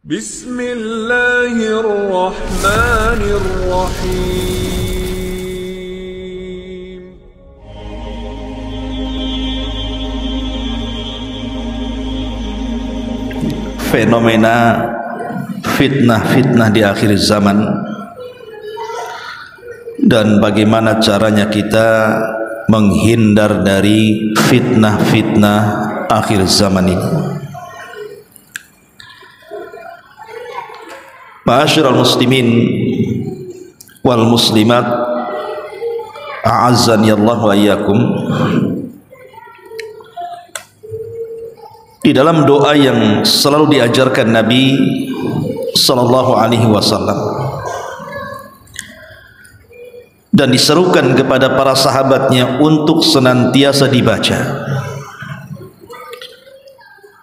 Bismillahirrahmanirrahim. Fenomena fitnah-fitnah di akhir zaman dan bagaimana caranya kita menghindar dari fitnah-fitnah akhir zaman ini. Ma'asyiral muslimin wal muslimat, a'azzani Allah wa iyyakum. Di dalam doa yang selalu diajarkan Nabi sallallahu alaihi wasallam dan diserukan kepada para sahabatnya untuk senantiasa dibaca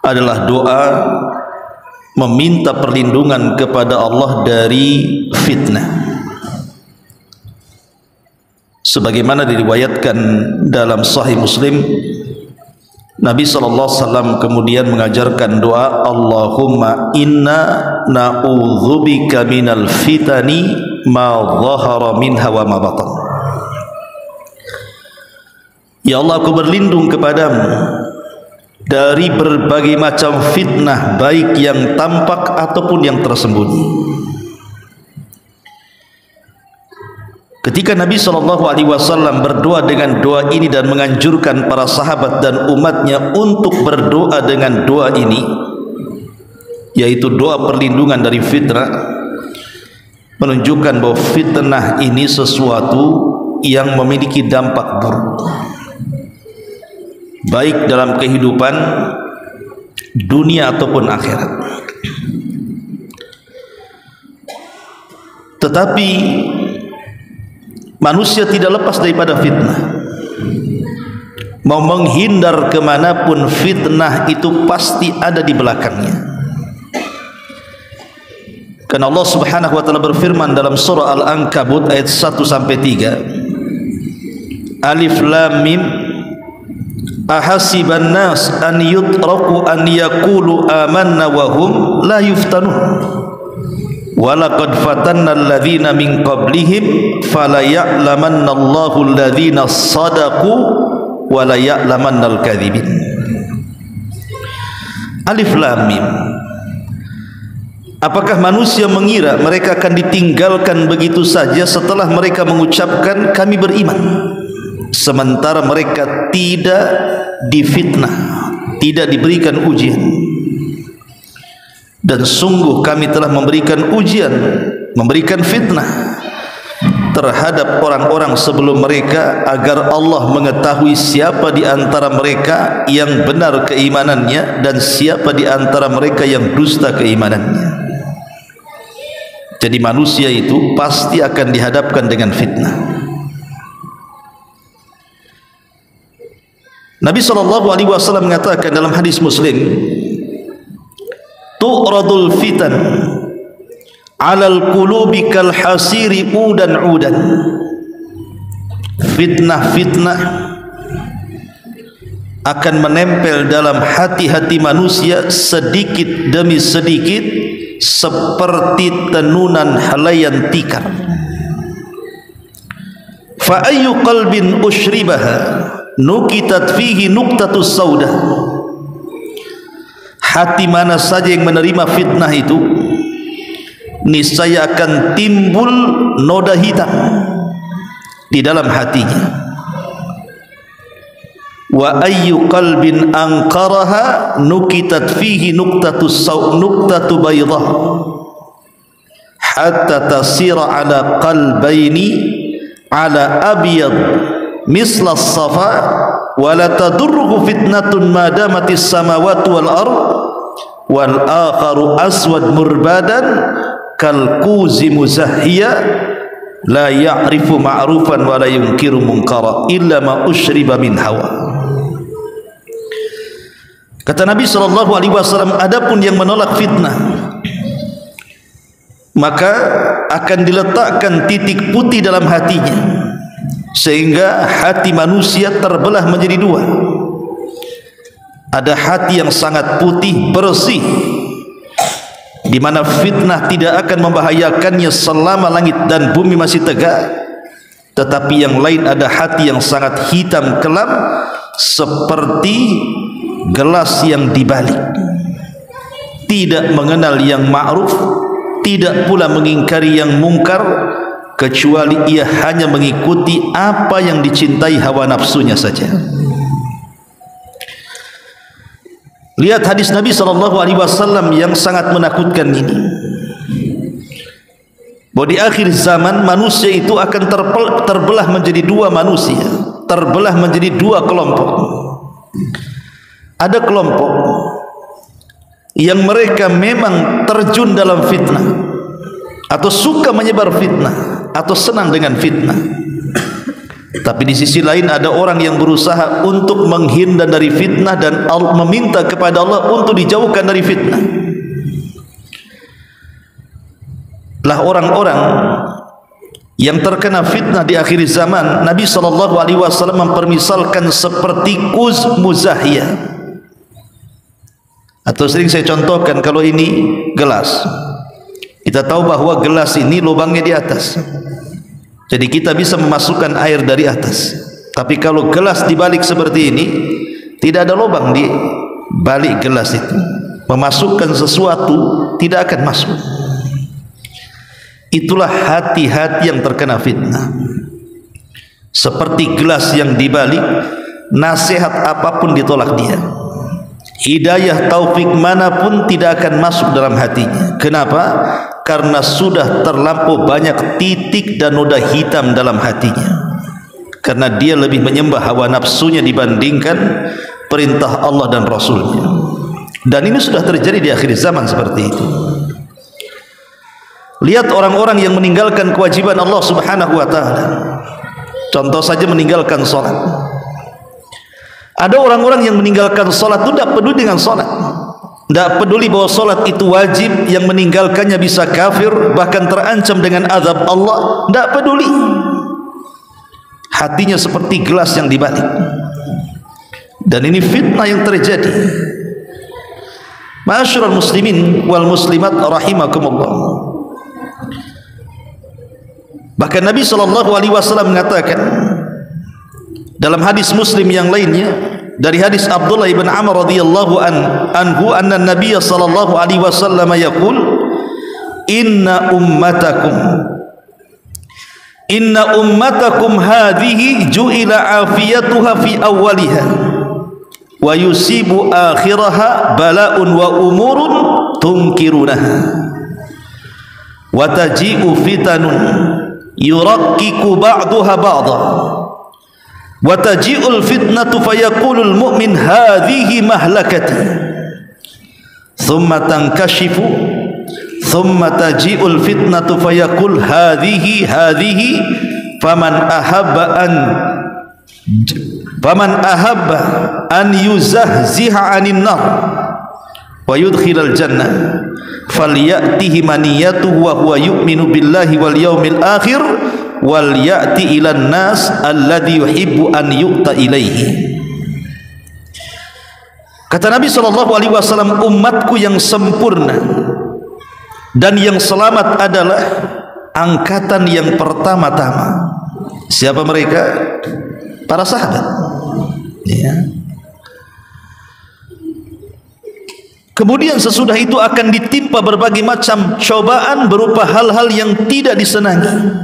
adalah doa meminta perlindungan kepada Allah dari fitnah, sebagaimana diriwayatkan dalam Sahih Muslim. Nabi SAW kemudian mengajarkan doa, Allahumma inna na'udzubika minal fitani ma dhahara minha wa ma batan. Ya Allah, aku berlindung kepadamu dari berbagai macam fitnah, baik yang tampak ataupun yang tersembunyi. Ketika Nabi SAW berdoa dengan doa ini dan menganjurkan para sahabat dan umatnya untuk berdoa dengan doa ini, yaitu doa perlindungan dari fitnah, menunjukkan bahwa fitnah ini sesuatu yang memiliki dampak buruk, baik dalam kehidupan dunia ataupun akhirat. Tetapi manusia tidak lepas daripada fitnah. Mau menghindar kemanapun, fitnah itu pasti ada di belakangnya. Karena Allah Subhanahu wa ta'ala berfirman dalam surah Al-Ankabut ayat 1-3, Alif Lam Mim, ahasiban nas an yutraku an yaqulu amanna wa hum la yuftanun. Walaqad fatanna alladhina min qablihim fala ya'lamanna Allahu alladhina sadaqu wa la ya'lamanna al-kadhibin. Alif Lam Mim. Apakah manusia mengira mereka akan ditinggalkan begitu saja setelah mereka mengucapkan kami beriman, sementara mereka tidak difitnah, tidak diberikan ujian? Dan sungguh kami telah memberikan ujian, memberikan fitnah terhadap orang-orang sebelum mereka, agar Allah mengetahui siapa di antara mereka yang benar keimanannya dan siapa di antara mereka yang dusta keimanannya. Jadi manusia itu pasti akan dihadapkan dengan fitnah. Nabi SAW mengatakan dalam hadis Muslim, tu'radul fitan 'alal qulubi kal hasiri udan. Fitnah-fitnah akan menempel dalam hati-hati manusia sedikit demi sedikit seperti tenunan helaian tikar. Fa ayyu qalbin ushribaha nukitat fihi nuqtatus saudah. Hati mana saja yang menerima fitnah itu, niscaya akan timbul noda hitam di dalam hatinya. Wa ayyu qalbin anqaraha nukitat fihi nuqtatu baydah hatta tasira ala qalbaini ala abyad misla as-safa wa la tadurruhu fitnatun ma damatis samawati wal ard wal akharu aswad murbadan kal kuzi muzahhiya la ya'rifu ma'rufan wa la yunkiru munkara illa ma ushriba min hawa. Kata Nabi SAW, adapun yang menolak fitnah, maka akan diletakkan titik putih dalam hatinya, sehingga hati manusia terbelah menjadi dua. Ada hati yang sangat putih, bersih, di mana fitnah tidak akan membahayakannya selama langit dan bumi masih tegak, tetapi yang lain ada hati yang sangat hitam kelam seperti gelas yang dibalik, tidak mengenal yang ma'ruf, tidak pula mengingkari yang mungkar, kecuali ia hanya mengikuti apa yang dicintai hawa nafsunya saja. Lihat hadis Nabi SAW yang sangat menakutkan ini, bahwa di akhir zaman manusia itu akan terbelah menjadi dua manusia, terbelah menjadi dua kelompok. Ada kelompok yang mereka memang terjun dalam fitnah, atau suka menyebar fitnah, atau senang dengan fitnah. Tapi di sisi lain ada orang yang berusaha untuk menghindar dari fitnah dan meminta kepada Allah untuk dijauhkan dari fitnah. Lah orang-orang yang terkena fitnah di akhir zaman, Nabi SAW mempermisalkan seperti kuz muzahiyah. Atau sering saya contohkan, kalau ini gelas, kita tahu bahwa gelas ini lubangnya di atas, jadi kita bisa memasukkan air dari atas. Tapi kalau gelas dibalik seperti ini, tidak ada lubang di balik gelas itu, memasukkan sesuatu tidak akan masuk. Itulah hati-hati yang terkena fitnah. Seperti gelas yang dibalik, nasihat apapun ditolak dia, hidayah taufik manapun tidak akan masuk dalam hatinya. Kenapa? Karena sudah terlampau banyak titik dan noda hitam dalam hatinya, karena dia lebih menyembah hawa nafsunya dibandingkan perintah Allah dan Rasulnya. Dan ini sudah terjadi di akhir zaman seperti itu. Lihat orang-orang yang meninggalkan kewajiban Allah Subhanahu wa ta'ala. Contoh saja meninggalkan sholat. Ada orang-orang yang meninggalkan sholat itu tidak peduli dengan sholat, tidak peduli bahwa sholat itu wajib, yang meninggalkannya bisa kafir, bahkan terancam dengan azab Allah. Tidak peduli. Hatinya seperti gelas yang dibalik. Dan ini fitnah yang terjadi. Ma'asyiral muslimin wal muslimat rahimakumullah. Bahkan Nabi SAW mengatakan dalam hadis Muslim yang lainnya, dari hadis Abdullah ibn Amr radhiyallahu anhu, anna Nabiy sallallahu alaihi wasallam yaqul, inna ummatakum hadhihi ju'ila afiyatuha fi awwaliha wa yusibu akhiraha bala'un wa umurun tunkirunaha wa taji'u fitanun yurakkiku ba'duha ba'da wa taji'ul fitnatu fayaqulul mu'min hadhihi mahlakati thumma tankashifu thumma taji'ul fitnatu fayaqul hadhihi faman ahabba an yuzahziha 'anil nar wa yudkhilal jannah falyatihi maniyatuhu wa huwa yu'minu billahi wal yawmil akhir wal ya'ti ilan nas alladhi yuhibbu an yu'ta ilaihi. Kata Nabi SAW, umatku yang sempurna dan yang selamat adalah angkatan yang pertama-tama. Siapa mereka? Para sahabat, ya. Kemudian sesudah itu akan ditimpa berbagai macam cobaan berupa hal-hal yang tidak disenangi.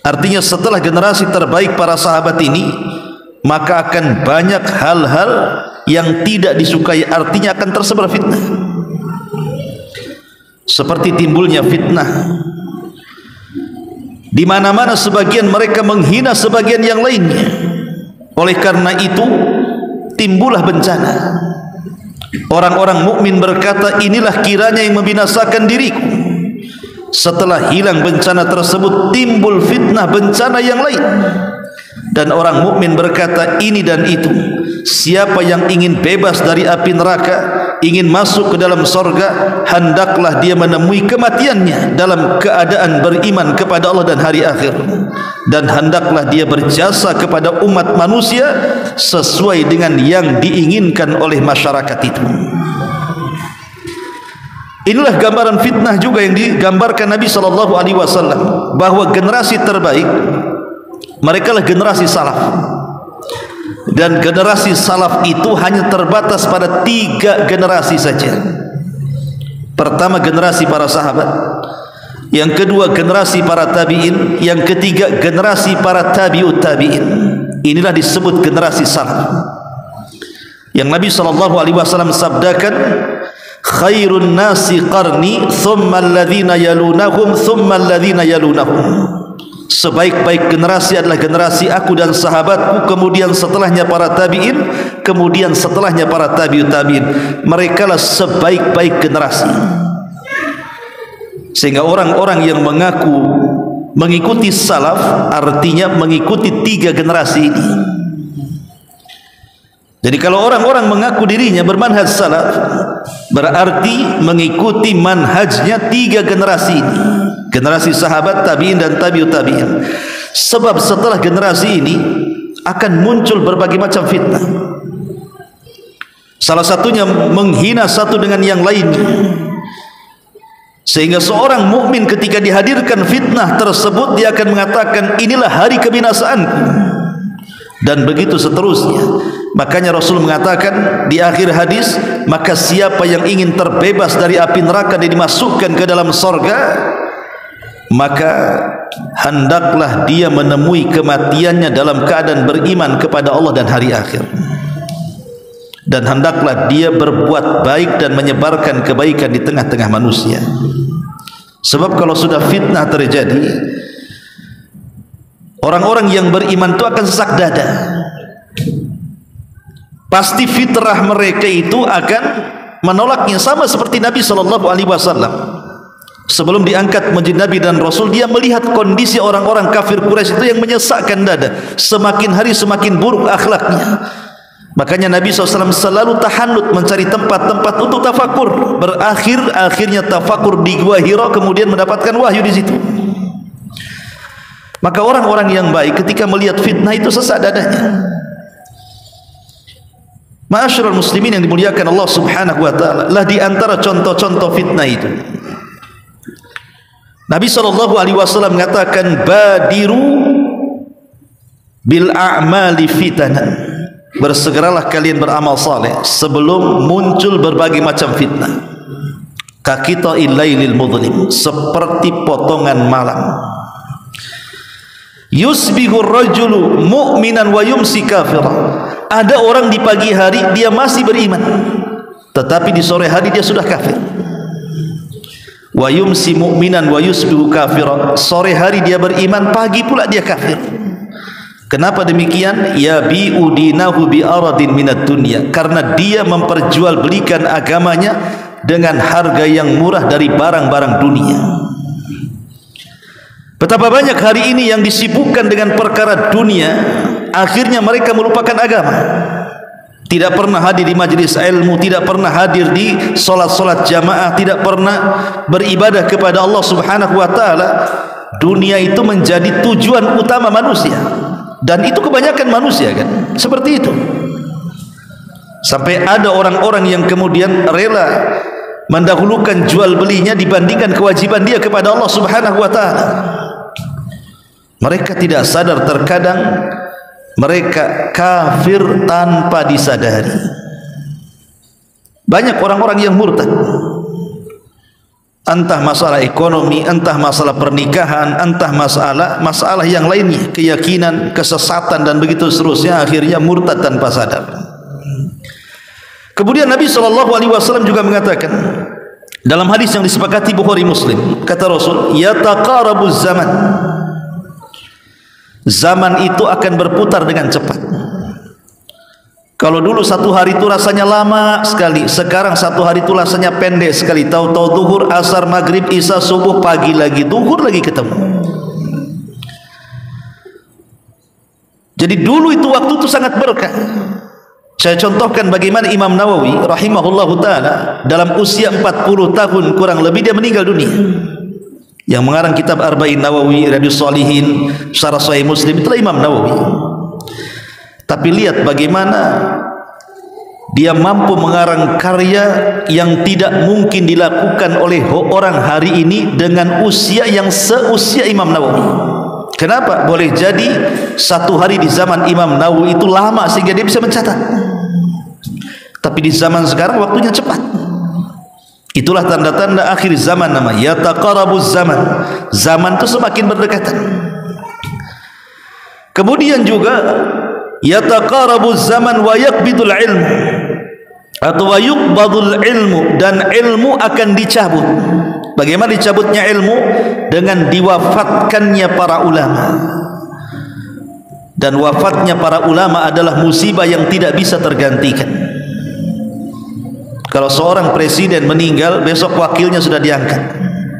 Artinya setelah generasi terbaik para sahabat ini, maka akan banyak hal-hal yang tidak disukai, artinya akan tersebar fitnah. Seperti timbulnya fitnah di mana-mana, sebagian mereka menghina sebagian yang lainnya. Oleh karena itu timbullah bencana. Orang-orang mukmin berkata, inilah kiranya yang membinasakan diriku. Setelah hilang bencana tersebut, timbul fitnah bencana yang lain. Dan orang mukmin berkata ini dan itu. Siapa yang ingin bebas dari api neraka, ingin masuk ke dalam sorga, hendaklah dia menemui kematiannya dalam keadaan beriman kepada Allah dan hari akhir. Dan hendaklah dia berjasa kepada umat manusia sesuai dengan yang diinginkan oleh masyarakat itu. Inilah gambaran fitnah juga yang digambarkan Nabi SAW, bahwa generasi terbaik mereka lah generasi salaf, dan generasi salaf itu hanya terbatas pada 3 generasi saja. Pertama generasi para sahabat, yang kedua generasi para tabi'in, yang ketiga generasi para tabi'ut tabi'in. Inilah disebut generasi salaf, yang Nabi SAW sabdakan, khairun nasi qarni thumma alladhina yalunahum thumma alladhina yalunahum. Sebaik-baik generasi adalah generasi aku dan sahabatku, kemudian setelahnya para tabi'in, kemudian setelahnya para tabi'ut tabi'in. Mereka lah sebaik-baik generasi. Sehingga orang-orang yang mengaku mengikuti salaf artinya mengikuti 3 generasi ini. Jadi kalau orang-orang mengaku dirinya bermanhaj salaf, berarti mengikuti manhajnya 3 generasi ini, generasi sahabat, tabi'in dan tabi'ut tabi'in. Sebab setelah generasi ini akan muncul berbagai macam fitnah. Salah satunya menghina satu dengan yang lainnya, sehingga seorang mukmin ketika dihadirkan fitnah tersebut, dia akan mengatakan inilah hari kebinasaanku, dan begitu seterusnya. Makanya Rasul mengatakan di akhir hadis, maka siapa yang ingin terbebas dari api neraka dan dimasukkan ke dalam sorga, maka hendaklah dia menemui kematiannya dalam keadaan beriman kepada Allah dan hari akhir, dan hendaklah dia berbuat baik dan menyebarkan kebaikan di tengah-tengah manusia. Sebab kalau sudah fitnah terjadi, orang-orang yang beriman itu akan sesak dada. Pasti fitrah mereka itu akan menolaknya, sama seperti Nabi SAW. Sebelum diangkat menjadi Nabi dan Rasul, dia melihat kondisi orang-orang kafir Quraisy itu yang menyesakkan dada. Semakin hari semakin buruk akhlaknya. Makanya Nabi SAW selalu tahanut mencari tempat-tempat untuk tafakur. Akhirnya tafakur di Gua Hira, kemudian mendapatkan wahyu di situ. Maka orang-orang yang baik ketika melihat fitnah itu sesak dadanya. Ma'asyiral muslimin yang dimuliakan Allah Subhanahu wa taala, lah di antara contoh-contoh fitnah itu Nabi SAW mengatakan, badiru bil a'mali fitanan, bersegeralah kalian beramal saleh sebelum muncul berbagai macam fitnah. Kaqita'il lailil mudlim, seperti potongan malam. Yusbihur rajulu mu'minan wa yumsi kafira. Ada orang di pagi hari dia masih beriman, tetapi di sore hari dia sudah kafir. Wa yumsi mu'minan wa yusbihu kafira. Sore hari dia beriman, pagi pula dia kafir. Kenapa demikian? Ya bi'udinahu bi'aradin minad dunya, karena dia memperjualbelikan agamanya dengan harga yang murah dari barang-barang dunia. Betapa banyak hari ini yang disibukkan dengan perkara dunia, akhirnya mereka melupakan agama. Tidak pernah hadir di majelis ilmu, tidak pernah hadir di solat-solat jamaah, tidak pernah beribadah kepada Allah Subhanahu wa taala. Dunia itu menjadi tujuan utama manusia, dan itu kebanyakan manusia kan seperti itu. Sampai ada orang-orang yang kemudian rela mendahulukan jual belinya dibandingkan kewajiban dia kepada Allah Subhanahu wa taala. Mereka tidak sadar terkadang mereka kafir tanpa disadari. Banyak orang-orang yang murtad, entah masalah ekonomi, entah masalah pernikahan, entah masalah yang lainnya, keyakinan, kesesatan dan begitu seterusnya, akhirnya murtad tanpa sadar. Kemudian Nabi SAW juga mengatakan dalam hadis yang disepakati Bukhari Muslim, kata Rasul, yataqarabuz zaman, zaman itu akan berputar dengan cepat. Kalau dulu satu hari itu rasanya lama sekali, sekarang satu hari itu rasanya pendek sekali. Tahu-tahu zuhur, asar, maghrib, isya, subuh, pagi lagi, zuhur lagi ketemu. Jadi dulu itu waktu itu sangat berkah. Saya contohkan bagaimana Imam Nawawi rahimahullahu ta'ala dalam usia 40 tahun kurang lebih dia meninggal dunia. Yang mengarang kitab Arba'in Nawawi, Riyadhus Shalihin, Syarah Sahih Muslim, itulah Imam Nawawi. Tapi lihat bagaimana Dia mampu mengarang karya yang tidak mungkin dilakukan oleh orang hari ini dengan usia yang seusia Imam Nawawi. Kenapa? Boleh jadi satu hari di zaman Imam Nawawi itu lama sehingga dia bisa mencatat. Tapi di zaman sekarang waktunya cepat. Itulah tanda-tanda akhir zaman namanya. Yataqarabuz zaman. Zaman itu semakin berdekatan. Kemudian juga yataqarabuz zaman wa yaqbidul ilmu, atau wa yuqbadul ilmu, dan ilmu akan dicabut. Bagaimana dicabutnya ilmu? Dengan diwafatkannya para ulama. Dan wafatnya para ulama adalah musibah yang tidak bisa tergantikan. Kalau seorang presiden meninggal, besok wakilnya sudah diangkat.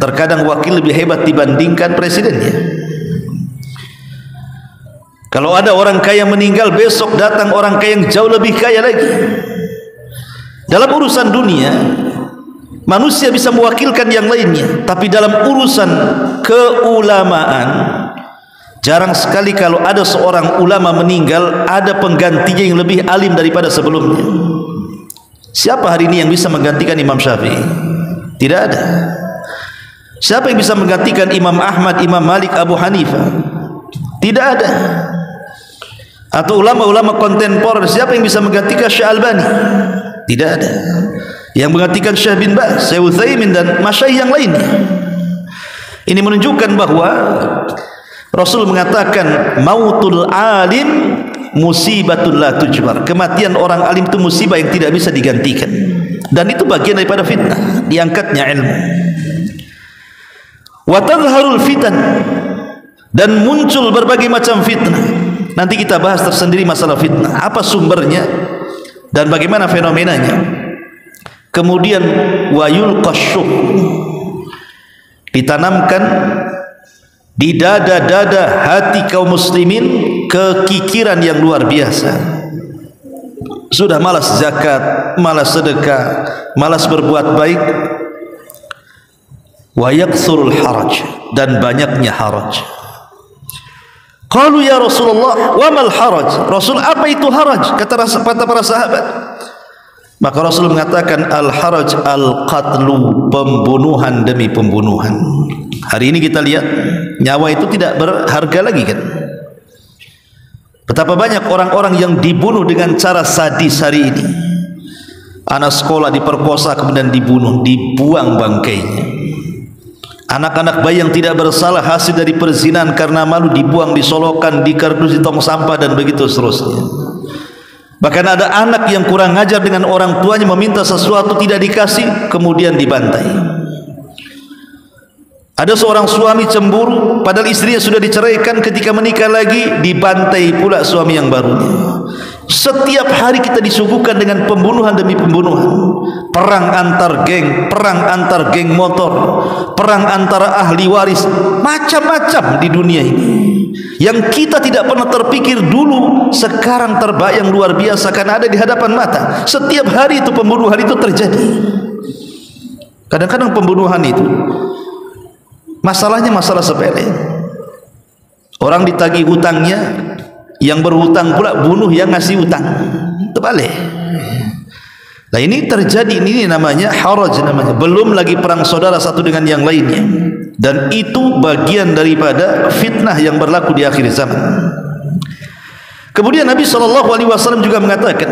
Terkadang wakil lebih hebat dibandingkan presidennya. Kalau ada orang kaya meninggal, besok datang orang kaya yang jauh lebih kaya lagi. Dalam urusan dunia, manusia bisa mewakilkan yang lainnya, tapi dalam urusan keulamaan, jarang sekali kalau ada seorang ulama meninggal, ada penggantinya yang lebih alim daripada sebelumnya. Siapa hari ini yang bisa menggantikan Imam Syafi'i? Tidak ada. Siapa yang bisa menggantikan Imam Ahmad, Imam Malik, Abu Hanifah? Tidak ada. Atau ulama-ulama kontemporer, siapa yang bisa menggantikan Syekh Albani? Tidak ada. Yang menggantikan Syekh bin Baz, Syekh Utsaimin, dan masyayikh yang lainnya. Ini menunjukkan bahwa Rasul mengatakan mautul alim musibatul la tujbar. Kematian orang alim itu musibah yang tidak bisa digantikan. Dan itu bagian daripada fitnah, diangkatnya ilmu. Wa tadhharul fitan, dan muncul berbagai macam fitnah. Nanti kita bahas tersendiri masalah fitnah, apa sumbernya dan bagaimana fenomenanya. Kemudian wayul qasyuh, ditanamkan di dada-dada hati kaum muslimin kekikiran yang luar biasa. Sudah malas zakat, malas sedekah, malas berbuat baik. Wa yakthurul haraj, dan banyaknya haraj. Qalu ya Rasulullah, wa mal haraj? Rasul, apa itu haraj? Kata para sahabat. Maka Rasul mengatakan al haraj al qatlu, pembunuhan demi pembunuhan. Hari ini kita lihat nyawa itu tidak berharga lagi kan? Betapa banyak orang-orang yang dibunuh dengan cara sadis hari ini. Anak sekolah diperkosa kemudian dibunuh, dibuang bangkainya. Anak-anak bayi yang tidak bersalah hasil dari perzinahan karena malu dibuang, disolokan, dikardus di tong sampah, dan begitu seterusnya. Bahkan ada anak yang kurang ajar dengan orang tuanya, meminta sesuatu tidak dikasih, kemudian dibantai. Ada seorang suami cemburu padahal istrinya sudah diceraikan, ketika menikah lagi dibantai pula suami yang barunya. Setiap hari kita disuguhkan dengan pembunuhan demi pembunuhan. Perang antar geng, perang antar geng motor, perang antara ahli waris, macam-macam di dunia ini yang kita tidak pernah terpikir dulu, sekarang terbayang luar biasa karena ada di hadapan mata. Setiap hari itu pembunuhan itu terjadi. Kadang-kadang pembunuhan itu masalahnya masalah sepele. Orang ditagih hutangnya, yang berhutang pula bunuh yang ngasih hutang. Terbalik. Nah ini terjadi, ini namanya haraj namanya. Belum lagi perang saudara satu dengan yang lainnya. Dan itu bagian daripada fitnah yang berlaku di akhir zaman. Kemudian Nabi SAW juga mengatakan,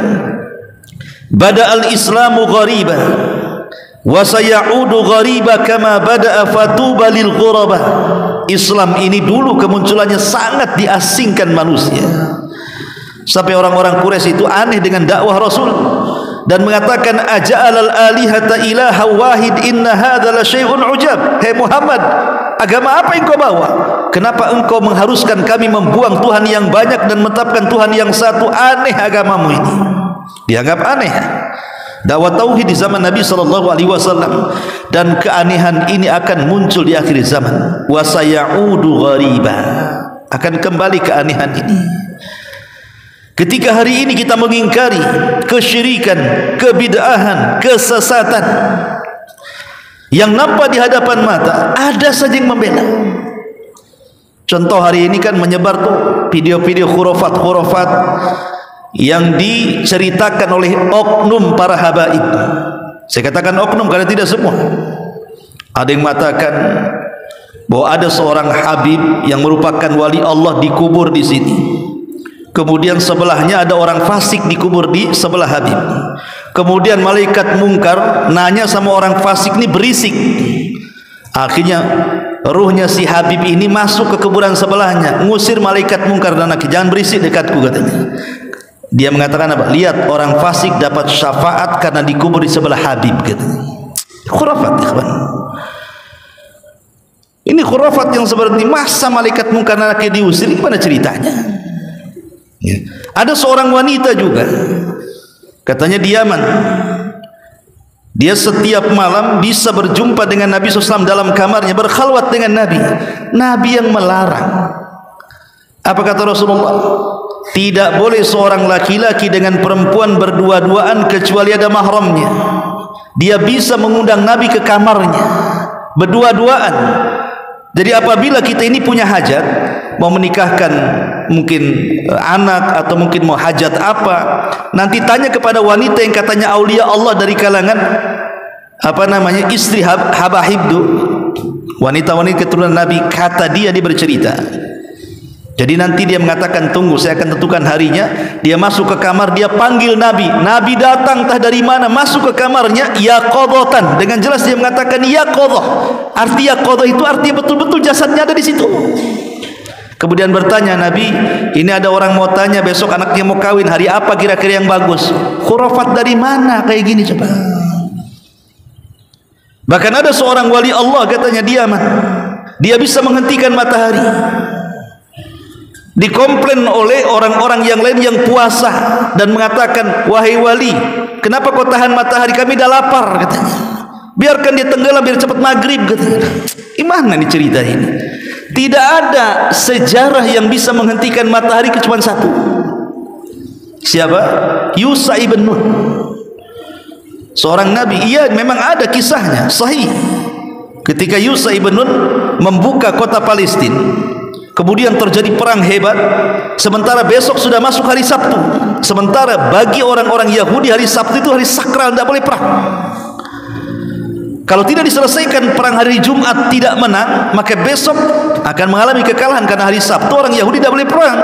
bada'al islamu ghariba wa sayaudu ghariba kama bada'a fatuba lil ghuraba. Islam ini dulu kemunculannya sangat diasingkan manusia, sampai orang-orang Quraisy itu aneh dengan dakwah Rasul dan mengatakan aja'alal alihata ilaha wahid inna hadza la syai'un ujab. Hei Muhammad, agama apa yang kau bawa? Kenapa engkau mengharuskan kami membuang Tuhan yang banyak dan menetapkan Tuhan yang satu? Aneh agamamu ini, dianggap aneh. Dakwah tauhid di zaman Nabi SAW, dan keanehan ini akan muncul di akhir zaman. Wa sayaudu ghariba, akan kembali keanehan ini. Ketika hari ini kita mengingkari kesyirikan, kebid'ahan, kesesatan yang nampak di hadapan mata, ada saja yang membela. Contoh hari ini kan menyebar tuh video-video khurafat yang diceritakan oleh oknum para habaib. Saya katakan oknum karena tidak semua. Ada yang mengatakan bahwa ada seorang habib yang merupakan wali Allah dikubur di sini. Kemudian sebelahnya ada orang fasik dikubur di sebelah habib. Kemudian malaikat mungkar nanya sama orang fasik ini berisik. Akhirnya ruhnya si habib ini masuk ke kuburan sebelahnya, ngusir malaikat mungkar dan nakir, jangan berisik dekatku katanya. Dia mengatakan apa? Lihat orang fasik dapat syafaat karena dikubur di sebelah habib katanya. Khurafat ikhwan. Ini khurafat yang seperti masa malaikat mungkar dan nakir diusir, gimana ceritanya? Ya. Ada seorang wanita juga, katanya di Yaman, dia setiap malam bisa berjumpa dengan Nabi SAW dalam kamarnya, berkhalwat dengan Nabi. Nabi yang melarang. Apa kata Rasulullah? Tidak boleh seorang laki-laki dengan perempuan berdua-duaan kecuali ada mahramnya. Dia bisa mengundang Nabi ke kamarnya berdua-duaan. Jadi apabila kita ini punya hajat, mau menikahkan mungkin anak atau mungkin mau hajat apa, nanti tanya kepada wanita yang katanya aulia Allah dari kalangan apa namanya istri habahibdu, wanita-wanita keturunan Nabi, kata dia bercerita. Jadi nanti dia mengatakan tunggu saya akan tentukan harinya. Dia masuk ke kamar, dia panggil Nabi. Nabi datang entah dari mana, masuk ke kamarnya yaqadhatan. Dengan jelas dia mengatakan yaqadhah. Arti yaqadhah itu artinya betul-betul jasadnya ada di situ. Kemudian bertanya Nabi, ini ada orang mau tanya besok anaknya mau kawin, hari apa kira-kira yang bagus? Khurafat dari mana kayak gini coba? Bahkan ada seorang wali Allah katanya dia mah, dia bisa menghentikan matahari. Dikomplain oleh orang-orang yang lain yang puasa dan mengatakan, wahai wali, kenapa kau tahan matahari, kami dah lapar katanya. Biarkan dia tenggelam biar cepat maghrib katanya. Gimana nih cerita ini? Tidak ada sejarah yang bisa menghentikan matahari kecuali satu. Siapa? Yusha ibn Nun, seorang nabi. Iya memang ada kisahnya sahih. Ketika Yusha ibn Nun membuka kota Palestina, kemudian terjadi perang hebat, sementara besok sudah masuk hari Sabtu. Sementara bagi orang-orang Yahudi hari Sabtu itu hari sakral, tidak boleh perang. Kalau tidak diselesaikan perang hari Jumat tidak menang, maka besok akan mengalami kekalahan karena hari Sabtu orang Yahudi tidak boleh perang.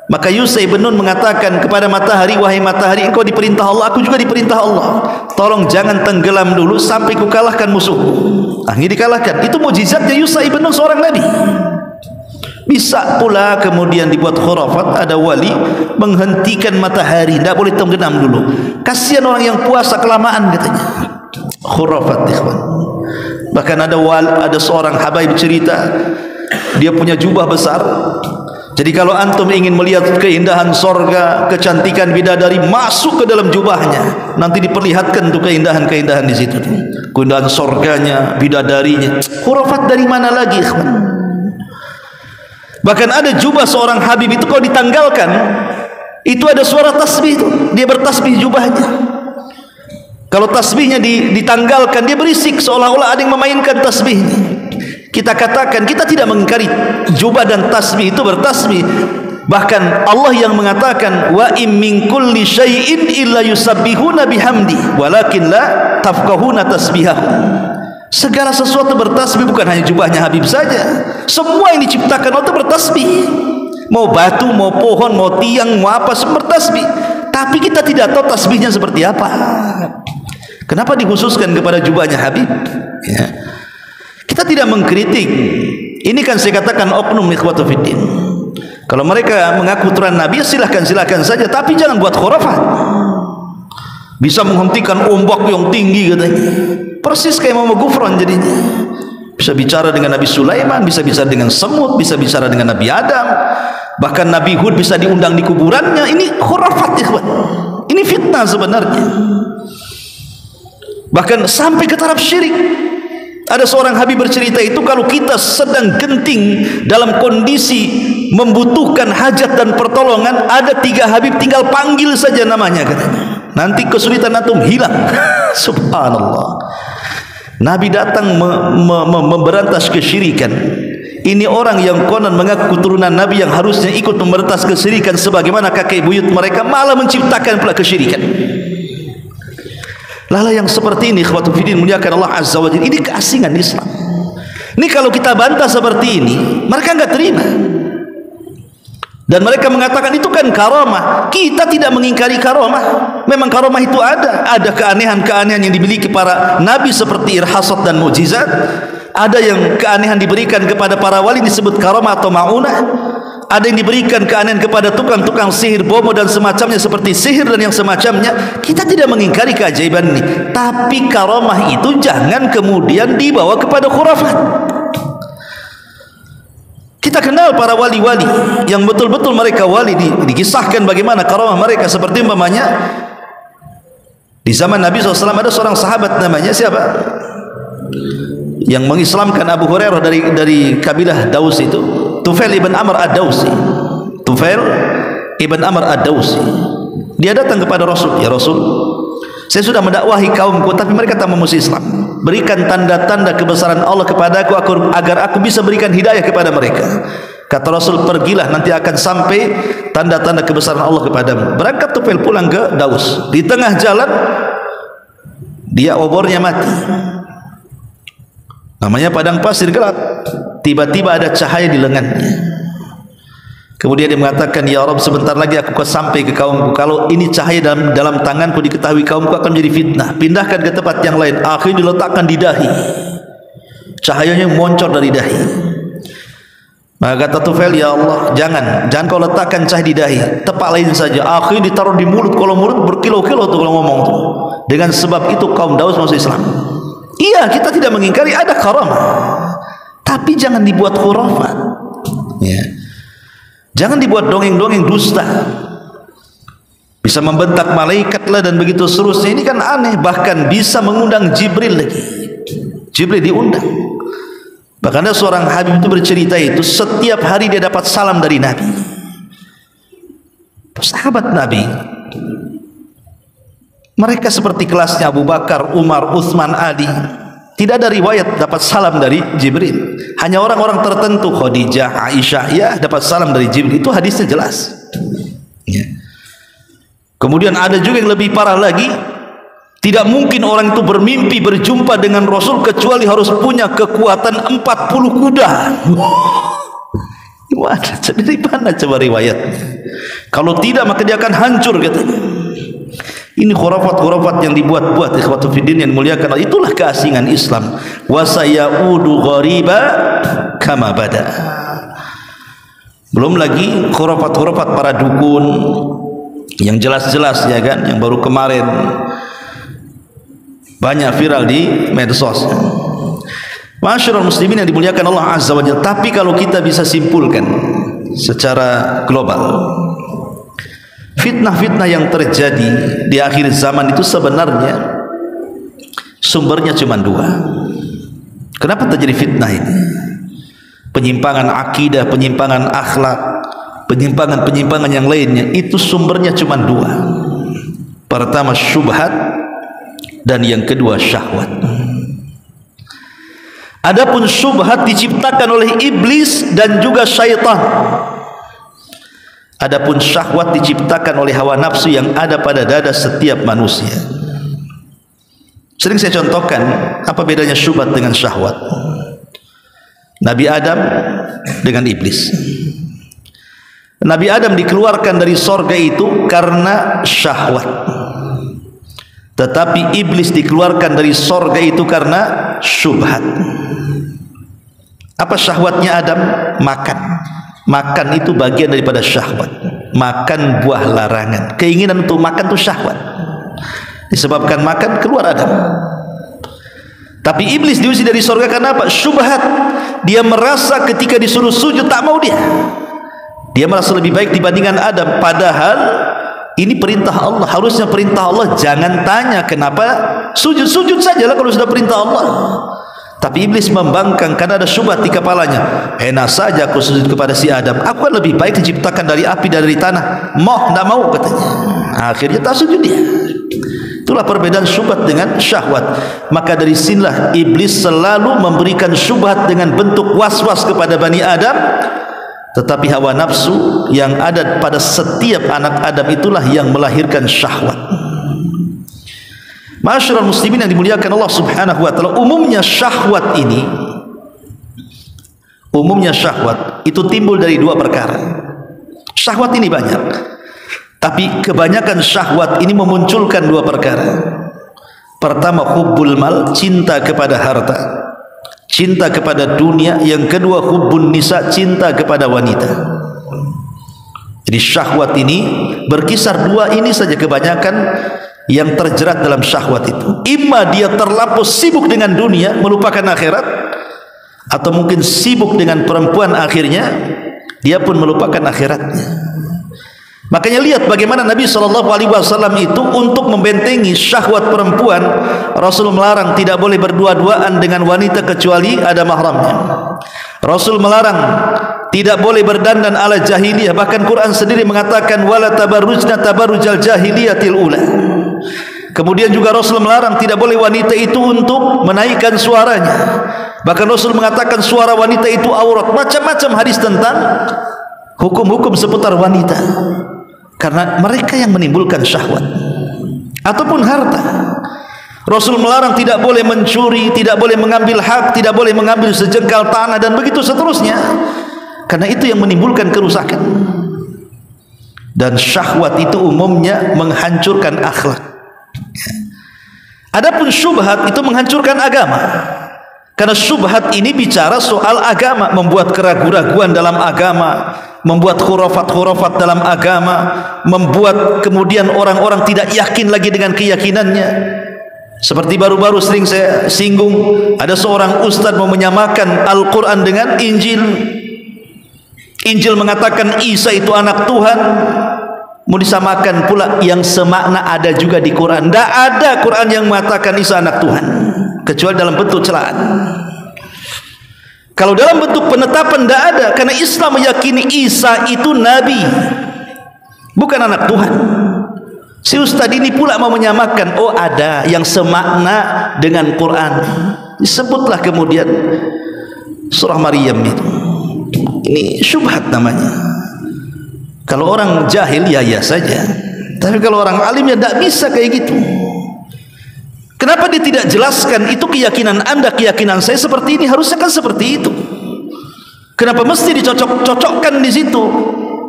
Maka Yusha ibn Nun mengatakan kepada matahari, wahai matahari, engkau diperintah Allah, aku juga diperintah Allah. Tolong jangan tenggelam dulu sampai ku kalahkan musuhku. Akhirnya dikalahkan. Itu mukjizatnya Yusha ibn Nun, seorang nabi. Bisa pula kemudian dibuat khurafat, ada wali menghentikan matahari, tidak boleh tenggelam dulu. Kasihan orang yang puasa kelamaan katanya. Khurafat ikhwan. Bahkan ada seorang habaib cerita, dia punya jubah besar. Jadi kalau antum ingin melihat keindahan sorga, kecantikan bidadari, masuk ke dalam jubahnya, nanti diperlihatkan tuh keindahan-keindahan di situ, keindahan sorganya, bidadarinya. Khurafat dari mana lagi ikhwan? Bahkan ada jubah seorang habib itu kalau ditanggalkan, itu ada suara tasbih itu. Dia bertasbih jubahnya. Kalau tasbihnya ditanggalkan, dia berisik seolah-olah ada yang memainkan tasbihnya. Kita katakan kita tidak mengingkari jubah dan tasbih itu bertasbih. Bahkan Allah yang mengatakan wa im min kulli syai'in illa yusabbihuna bihamdi walakin la tafqahuna tasbihahum. Segala sesuatu bertasbih, bukan hanya jubahnya Habib saja. Semua yang diciptakan Allah bertasbih. Mau batu, mau pohon, mau tiang, mau apa, semua bertasbih. Tapi kita tidak tahu tasbihnya seperti apa. Kenapa dikhususkan kepada jubahnya Habib? Ya. Kita tidak mengkritik. Ini kan saya katakan oknum ikhwatu fiddin. Kalau mereka mengaku turunan Nabi, silahkan saja, tapi jangan buat khurafat. Bisa menghentikan ombak yang tinggi katanya. Persis kayak Muhammad Gufron jadinya. Bisa bicara dengan Nabi Sulaiman, bisa bicara dengan semut, bisa bicara dengan Nabi Adam. Bahkan Nabi Hud bisa diundang di kuburannya. Ini khurafat ikhwan. Ini fitnah sebenarnya. Bahkan sampai ke taraf syirik. Ada seorang habib bercerita itu, kalau kita sedang genting dalam kondisi membutuhkan hajat dan pertolongan, ada 3 habib, tinggal panggil saja namanya katanya. Nanti kesulitan antum hilang. Subhanallah. Nabi datang memberantas kesyirikan. Ini orang yang konon mengaku keturunan Nabi yang harusnya ikut memberantas kesyirikan sebagaimana kakek buyut mereka, malah menciptakan pula kesyirikan. Lala yang seperti ini, ikhwatul fiddin, muliakan Allah Azza wa Jalla, ini keasingan Islam. Ini kalau kita bantah seperti ini, mereka enggak terima. Dan mereka mengatakan itu kan karamah. Kita tidak mengingkari karamah. Memang karamah itu ada. Ada keanehan-keanehan yang dimiliki para nabi seperti irhasat dan mukjizat. Ada yang keanehan diberikan kepada para wali disebut karamah atau ma'unah. Ada yang diberikan keanehan kepada tukang-tukang sihir, bomo dan semacamnya seperti sihir dan yang semacamnya. Kita tidak mengingkari keajaiban ini, tapi karamah itu jangan kemudian dibawa kepada khurafat. Kita kenal para wali-wali yang betul-betul mereka wali, dikisahkan bagaimana karamah mereka. Seperti umpamanya di zaman Nabi SAW ada seorang sahabat namanya siapa? Yang mengislamkan Abu Hurairah dari kabilah Daus itu, Tufail ibn Amr ad-Dausi. Tufail ibn Amr ad-Dausi. Dia datang kepada Rasul, ya Rasul, saya sudah mendakwahi kaumku tapi mereka tak mau Islam. Berikan tanda-tanda kebesaran Allah kepadaku agar aku bisa berikan hidayah kepada mereka. Kata Rasul, pergilah, nanti akan sampai tanda-tanda kebesaran Allah kepadamu. Berangkat Tufail pulang ke Daus. Di tengah jalan dia obornya mati. Namanya padang pasir gelap. Tiba-tiba ada cahaya di lengannya. Kemudian dia mengatakan, ya Rabb, sebentar lagi aku akan sampai ke kaumku. Kalau ini cahaya dalam tanganku diketahui kaumku akan menjadi fitnah. Pindahkan ke tempat yang lain. Akhirnya diletakkan di dahi. Cahayanya moncor dari dahi. Maka kata Tufail, ya Allah, jangan kau letakkan cahaya di dahi, tempat lain saja. Akhirnya ditaruh di mulut. Kalau mulut berkilo-kilo tuh kalau ngomong tuh. Dengan sebab itu kaum Daus masuk Islam. Iya, kita tidak mengingkari ada karamah, tapi jangan dibuat khurafat, ya. Jangan dibuat dongeng-dongeng dusta. Bisa membentak malaikat lah dan begitu seterusnya. Ini kan aneh. Bahkan bisa mengundang Jibril lagi. Jibril diundang. Bahkan ada seorang Habib itu bercerita itu setiap hari dia dapat salam dari Nabi. Sahabat Nabi, mereka seperti kelasnya Abu Bakar, Umar, Utsman, Ali. Tidak ada riwayat dapat salam dari Jibril. Hanya orang-orang tertentu, Khadijah, Aisyah, ya dapat salam dari Jibril. Itu hadisnya jelas, ya. Kemudian ada juga yang lebih parah lagi. Tidak mungkin orang itu bermimpi berjumpa dengan Rasul kecuali harus punya kekuatan 40 kuda. Gimana? Dari mana coba riwayatnya? Kalau tidak maka dia akan hancur katanya. Ini khurafat-khurafat yang dibuat-buat, ikhwatul fiddin yang muliakan. Itulah keasingan Islam. Wa sayaudu ghariba kama bada. Belum lagi khurafat-khurafat para dukun yang jelas-jelas, ya kan, yang baru kemarin banyak viral di medsos. Masyarul muslimin yang dimuliakan Allah Azza wa Jalla. Tapi kalau kita bisa simpulkan secara global, fitnah-fitnah yang terjadi di akhir zaman itu sebenarnya sumbernya cuma dua. Kenapa terjadi fitnah ini? Penyimpangan akidah, penyimpangan akhlak, penyimpangan-penyimpangan yang lainnya, itu sumbernya cuma dua. Pertama syubhat, dan yang kedua syahwat. Adapun syubhat diciptakan oleh iblis dan juga syaitan. Adapun syahwat diciptakan oleh hawa nafsu yang ada pada dada setiap manusia. Sering saya contohkan apa bedanya syubhat dengan syahwat. Nabi Adam dengan iblis. Nabi Adam dikeluarkan dari sorga itu karena syahwat, tetapi iblis dikeluarkan dari sorga itu karena syubhat. Apa syahwatnya Adam? Makan. Makan itu bagian daripada syahwat. Makan buah larangan. Keinginan untuk makan itu syahwat. Disebabkan makan keluar Adam. Tapi iblis diusir dari sorga karena apa? Syubhat. Dia merasa ketika disuruh sujud tak mau dia. Dia merasa lebih baik dibandingkan Adam. Padahal ini perintah Allah. Harusnya perintah Allah. Jangan tanya kenapa sujud. Sujud sajalah kalau sudah perintah Allah. Tapi iblis membangkang karena ada syubhat di kepalanya. Enak saja aku sujud kepada si Adam. Aku kan lebih baik diciptakan dari api dan dari tanah. Mau, tidak mau katanya. Akhirnya tak sujud dia. Itulah perbedaan syubhat dengan syahwat. Maka dari sinilah iblis selalu memberikan syubhat dengan bentuk was-was kepada Bani Adam. Tetapi hawa nafsu yang ada pada setiap anak Adam itulah yang melahirkan syahwat. Ma'asyiral muslimin yang dimuliakan Allah Subhanahu wa taala, umumnya syahwat itu timbul dari dua perkara. Syahwat ini banyak, tapi kebanyakan syahwat ini memunculkan dua perkara. Pertama, hubbul mal, cinta kepada harta, cinta kepada dunia. Yang kedua, hubbun nisa, cinta kepada wanita. Jadi syahwat ini berkisar dua ini saja kebanyakan yang terjerat dalam syahwat itu. Imma dia terlampau sibuk dengan dunia, melupakan akhirat, atau mungkin sibuk dengan perempuan, akhirnya dia pun melupakan akhiratnya. Makanya lihat bagaimana Nabi SAW itu untuk membentengi syahwat perempuan, Rasul melarang tidak boleh berdua-duaan dengan wanita kecuali ada mahramnya. Rasul melarang tidak boleh berdandan ala jahiliyah. Bahkan Quran sendiri mengatakan wala tabarrujna tabarrujal jahiliyatil ula. Kemudian juga Rasul melarang tidak boleh wanita itu untuk menaikkan suaranya. Bahkan Rasul mengatakan suara wanita itu aurat. Macam-macam hadis tentang hukum-hukum seputar wanita, karena mereka yang menimbulkan syahwat. Ataupun harta, Rasul melarang tidak boleh mencuri, tidak boleh mengambil hak, tidak boleh mengambil sejengkal tanah, dan begitu seterusnya, karena itu yang menimbulkan kerusakan. Dan syahwat itu umumnya menghancurkan akhlak. Adapun syubhat itu menghancurkan agama, karena syubhat ini bicara soal agama, membuat keraguan-keraguan dalam agama, membuat khurafat-khurafat dalam agama, membuat kemudian orang-orang tidak yakin lagi dengan keyakinannya. Seperti baru-baru sering saya singgung, ada seorang ustaz mau menyamakan Al-Quran dengan Injil. Injil mengatakan Isa itu anak Tuhan, mau disamakan pula yang semakna ada juga di Quran. Tidak ada Quran yang mengatakan Isa anak Tuhan, kecuali dalam bentuk celaan. Kalau dalam bentuk penetapan tidak ada, karena Islam meyakini Isa itu Nabi, bukan anak Tuhan. Si ustaz ini pula mau menyamakan, oh ada yang semakna dengan Quran. Disebutlah kemudian surah Maryam itu. Ini syubhat namanya. Kalau orang jahil ya saja, tapi kalau orang alim ya tidak bisa kayak gitu. Kenapa dia tidak jelaskan itu keyakinan anda, keyakinan saya seperti ini, harusnya kan seperti itu. Kenapa mesti dicocok-cocokkan di situ?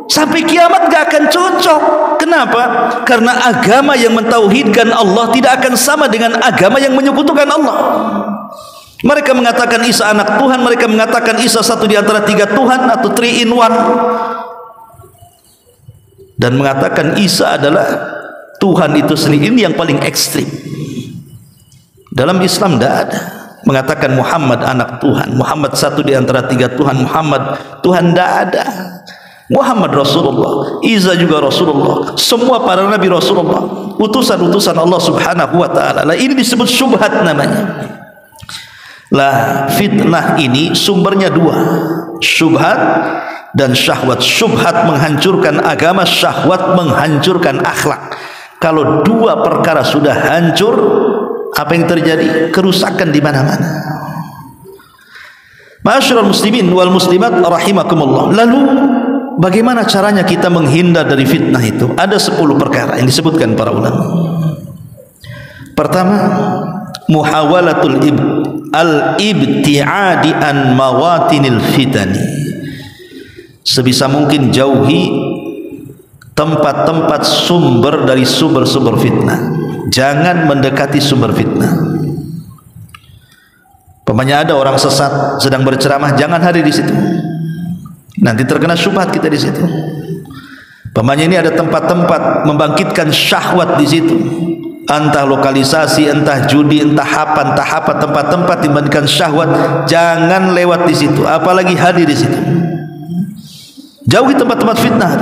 Sampai kiamat gak akan cocok. Kenapa? Karena agama yang mentauhidkan Allah tidak akan sama dengan agama yang menyekutukan Allah. Mereka mengatakan Isa anak Tuhan, mereka mengatakan Isa satu di antara tiga Tuhan atau 3 in 1, dan mengatakan Isa adalah Tuhan itu sendiri. Ini yang paling ekstrim. Dalam Islam tidak ada mengatakan Muhammad anak Tuhan, Muhammad satu di antara tiga Tuhan, Muhammad Tuhan, tidak ada. Muhammad Rasulullah, Isa juga Rasulullah, semua para nabi Rasulullah, utusan-utusan Allah Subhanahu wa taala. Lah ini disebut syubhat namanya. Lah fitnah ini sumbernya dua, syubhat dan syahwat. Syubhat menghancurkan agama, syahwat menghancurkan akhlak. Kalau dua perkara sudah hancur, apa yang terjadi? Kerusakan di mana-mana. Ma'asyiral muslimin wal muslimat rahimakumullah. Lalu bagaimana caranya kita menghindar dari fitnah itu? Ada 10 perkara yang disebutkan para ulama. Pertama, muhawalatul al-ibti'adi an mawatinil fitani. Sebisa mungkin jauhi tempat-tempat sumber dari sumber-sumber fitnah. Jangan mendekati sumber fitnah. Pemanya ada orang sesat sedang berceramah, jangan hadir di situ. Nanti terkena syubhat kita di situ. Pemanya ini ada tempat-tempat membangkitkan syahwat di situ. Entah lokalisasi, entah judi, entah apa tempat-tempat membangkitkan syahwat, jangan lewat di situ, apalagi hadir di situ. Jauhi tempat-tempat fitnah.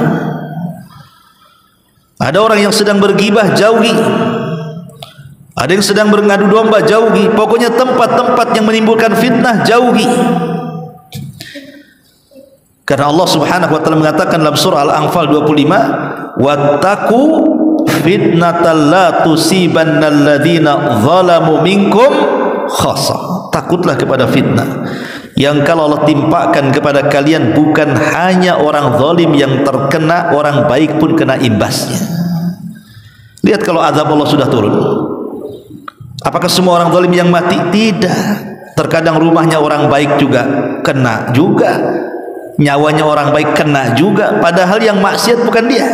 Ada orang yang sedang bergibah, jauhi. Ada yang sedang berngadu domba, jauhi. Pokoknya tempat-tempat yang menimbulkan fitnah, jauhi. Karena Allah Subhanahu wa taala mengatakan dalam surah Al-Anfal 25, wattaqu fitnatan la tusibanna alladhina zalamu minkum khassa. Takutlah kepada fitnah yang kalau Allah timpakan kepada kalian bukan hanya orang zalim yang terkena, orang baik pun kena imbasnya. Lihat kalau azab Allah sudah turun, apakah semua orang zalim yang mati? Tidak. Terkadang rumahnya orang baik juga kena juga, nyawanya orang baik kena juga, padahal yang maksiat bukan dia.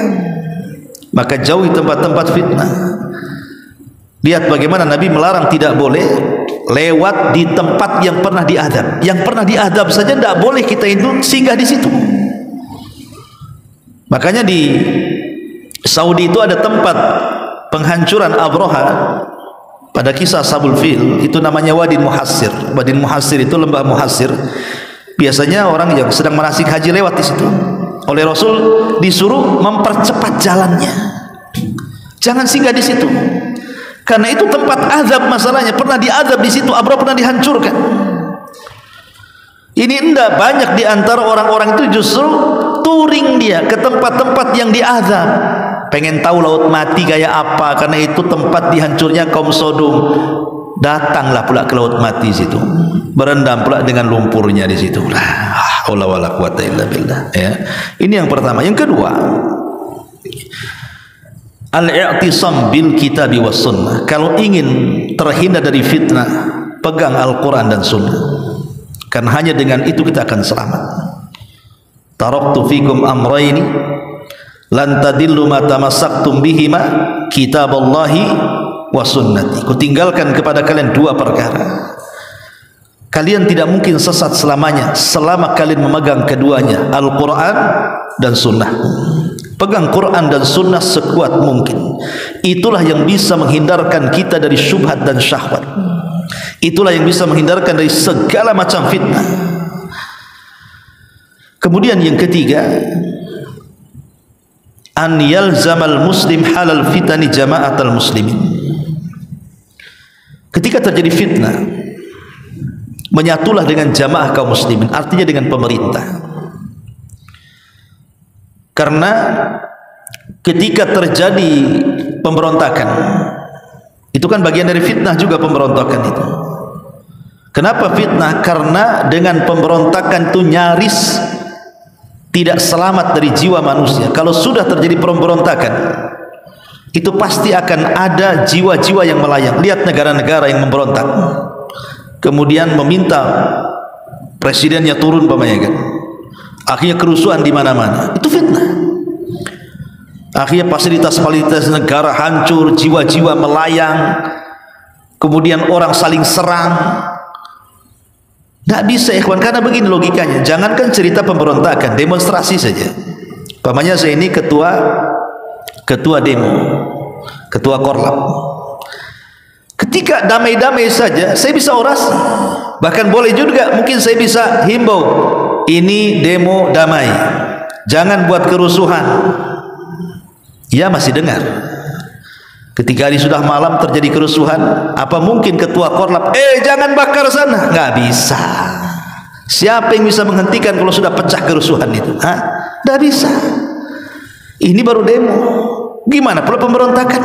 Maka jauhi tempat-tempat fitnah. Lihat bagaimana Nabi melarang tidak boleh lewat di tempat yang pernah diadab. Yang pernah diadab saja tidak boleh kita itu singgah di situ. Makanya di Saudi itu ada tempat penghancuran Abraha pada kisah Ashabul Fil, itu namanya Wadin Muhassir. Wadin Muhassir itu lembah Muhassir. Biasanya orang yang sedang manasik haji lewat di situ. Oleh Rasul disuruh mempercepat jalannya. Jangan singgah di situ. Karena itu tempat azab masalahnya. Pernah diazab di situ, Abraha pernah dihancurkan. Ini enggak, banyak di antara orang-orang itu justru touring dia ke tempat-tempat yang diazab. Pengen tahu laut mati kayak apa, karena itu tempat dihancurnya kaum Sodom. Datanglah pula ke laut mati situ, berendam pula dengan lumpurnya di situ. Allah wala quwata illa billah. Ya. Ini yang pertama. Yang kedua, al-i'tisam bil kitabi was sunnah. Kalau ingin terhindar dari fitnah, pegang Al-Quran dan Sunnah. Karena hanya dengan itu kita akan selamat. Taraktu fikum amraini lan tadillu ma tamassaktum bihima kitaballahi wa sunnati. Kutinggalkan kepada kalian dua perkara. Kalian tidak mungkin sesat selamanya selama kalian memegang keduanya, Al-Quran dan Sunnah. Pegang Quran dan Sunnah sekuat mungkin. Itulah yang bisa menghindarkan kita dari syubhat dan syahwat. Itulah yang bisa menghindarkan dari segala macam fitnah. Kemudian yang ketiga, an yalzamal muslim halal fitani jama'atal muslimin. Ketika terjadi fitnah, menyatulah dengan jamaah kaum muslimin, artinya dengan pemerintah. Karena ketika terjadi pemberontakan, itu kan bagian dari fitnah juga pemberontakan itu. Kenapa fitnah? Karena dengan pemberontakan itu nyaris tidak selamat dari jiwa manusia. Kalau sudah terjadi pemberontakan, itu pasti akan ada jiwa-jiwa yang melayang. Lihat negara-negara yang memberontak, kemudian meminta presidennya turun, kan? Akhirnya kerusuhan di mana-mana. Itu fitnah. Akhirnya fasilitas-fasilitas negara hancur, jiwa-jiwa melayang, kemudian orang saling serang. Tidak bisa, ikhwan, karena begini logikanya. Jangankan cerita pemberontakan, demonstrasi saja. Pamannya saya ini ketua demo, ketua korlap. Ketika damai-damai saja, saya bisa orasi. Bahkan boleh juga, mungkin saya bisa himbau, ini demo damai, jangan buat kerusuhan. Ya masih dengar. Ketika hari sudah malam terjadi kerusuhan, apa mungkin ketua korlap, jangan bakar sana? Nggak bisa. Siapa yang bisa menghentikan kalau sudah pecah kerusuhan itu? Nggak bisa. Ini baru demo. Gimana pula pemberontakan?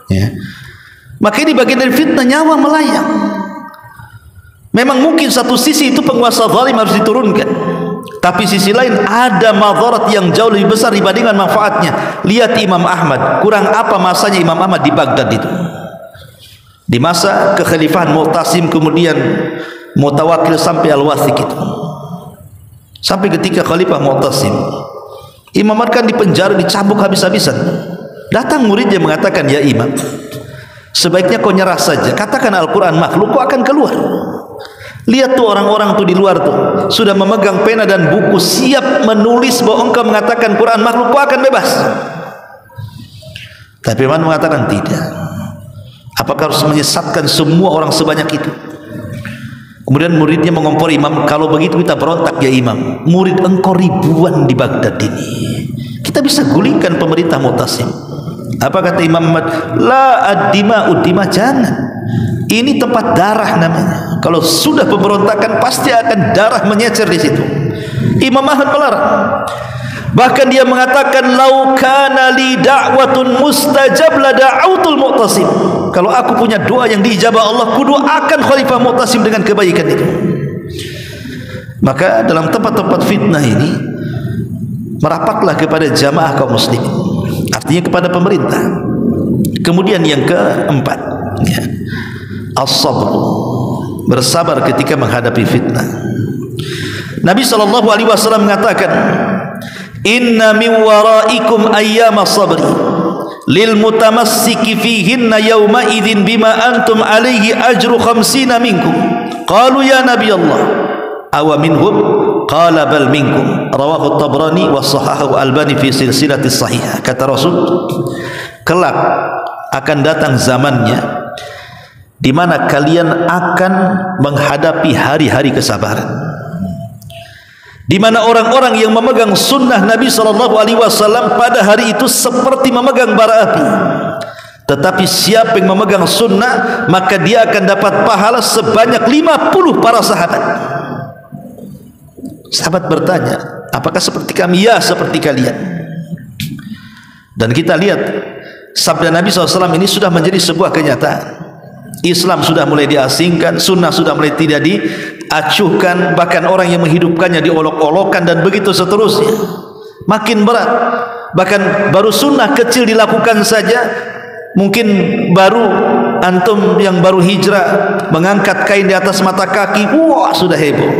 Ya. Maka ini bagian dari fitnah, nyawa melayang. Memang mungkin satu sisi itu penguasa zalim harus diturunkan, tapi sisi lain ada madarat yang jauh lebih besar dibandingkan manfaatnya. Lihat Imam Ahmad, kurang apa masanya Imam Ahmad di Baghdad itu? Di masa kekhalifahan Mu'tasim, kemudian Mutawakkil sampai Al-Wathiq itu. Sampai ketika Khalifah Mu'tasim, Imam Ahmad kan dipenjara, dicambuk habis-habisan. Datang muridnya mengatakan, ya Imam, sebaiknya kau nyerah saja. Katakan Al-Quran makhluk, kau akan keluar. Lihat tuh orang-orang tuh di luar tuh sudah memegang pena dan buku, siap menulis bahwa engkau mengatakan Quran makhluk, kau akan bebas. Tapi Imam mengatakan tidak. Apakah harus menyesatkan semua orang sebanyak itu? Kemudian muridnya mengompori Imam, kalau begitu kita berontak ya Imam. Murid engkau ribuan di Baghdad ini, kita bisa gulingkan pemerintah Mu'tasim. Apa kata Imam Ahmad? La ad-dima ud-dima, jangan. Ini tempat darah namanya. Kalau sudah pemberontakan pasti akan darah menyecer di situ. Imam Ahmad melarang. Bahkan dia mengatakan, lau kana li da'watun mustajab la da'autul mu'tasim. Kalau aku punya doa yang diijabah Allah, ku doakan Khalifah Mu'tasim dengan kebaikan itu. Maka dalam tempat-tempat fitnah ini, merapatlah kepada jamaah kaum muslimin, artinya kepada pemerintah. Kemudian yang keempat, ya, as-sabr, bersabar ketika menghadapi fitnah. Nabi SAW mengatakan, inna min waraikum ayyama sabri lil mutamassiki fihinna yawma idzin bima antum alaihi ajru 50 minkum. Qalu ya Nabi Allah, awa minhum? Qala bal minkum. Rawahu Tabrani wa sahahahu Albani fi silsilati sahihah. Kata Rasul, kelak akan datang zamannya di mana kalian akan menghadapi hari-hari kesabaran, di mana orang-orang yang memegang sunnah Nabi SAW pada hari itu seperti memegang bara api. Tetapi siapa yang memegang sunnah, maka dia akan dapat pahala sebanyak 50 para sahabat. Sahabat bertanya, apakah seperti kami? Ya, seperti kalian. Dan kita lihat sabda Nabi SAW ini sudah menjadi sebuah kenyataan. Islam sudah mulai diasingkan, sunnah sudah mulai tidak diacuhkan, bahkan orang yang menghidupkannya diolok-olokkan, dan begitu seterusnya. Makin berat. Bahkan baru sunnah kecil dilakukan saja, mungkin baru antum yang baru hijrah mengangkat kain di atas mata kaki, wah sudah heboh.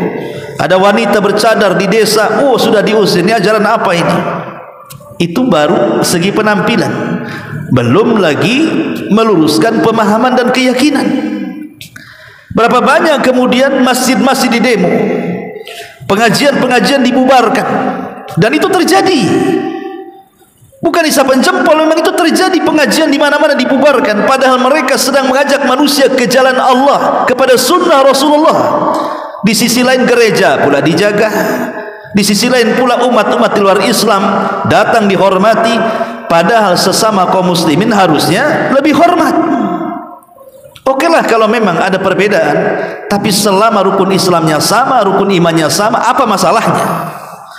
Ada wanita bercadar di desa, oh sudah diusir. Ini ajaran apa ini? Itu baru segi penampilan, belum lagi meluruskan pemahaman dan keyakinan. Berapa banyak kemudian masjid-masjid di demo, pengajian-pengajian dibubarkan, dan itu terjadi. Bukan isapan jempol, memang itu terjadi. Pengajian di mana-mana dibubarkan, padahal mereka sedang mengajak manusia ke jalan Allah, kepada sunnah Rasulullah. Di sisi lain gereja pula dijaga, di sisi lain pula umat-umat di luar Islam datang dihormati, padahal sesama kaum muslimin harusnya lebih hormat. Okelah kalau memang ada perbedaan, tapi selama rukun Islamnya sama, rukun imannya sama, apa masalahnya?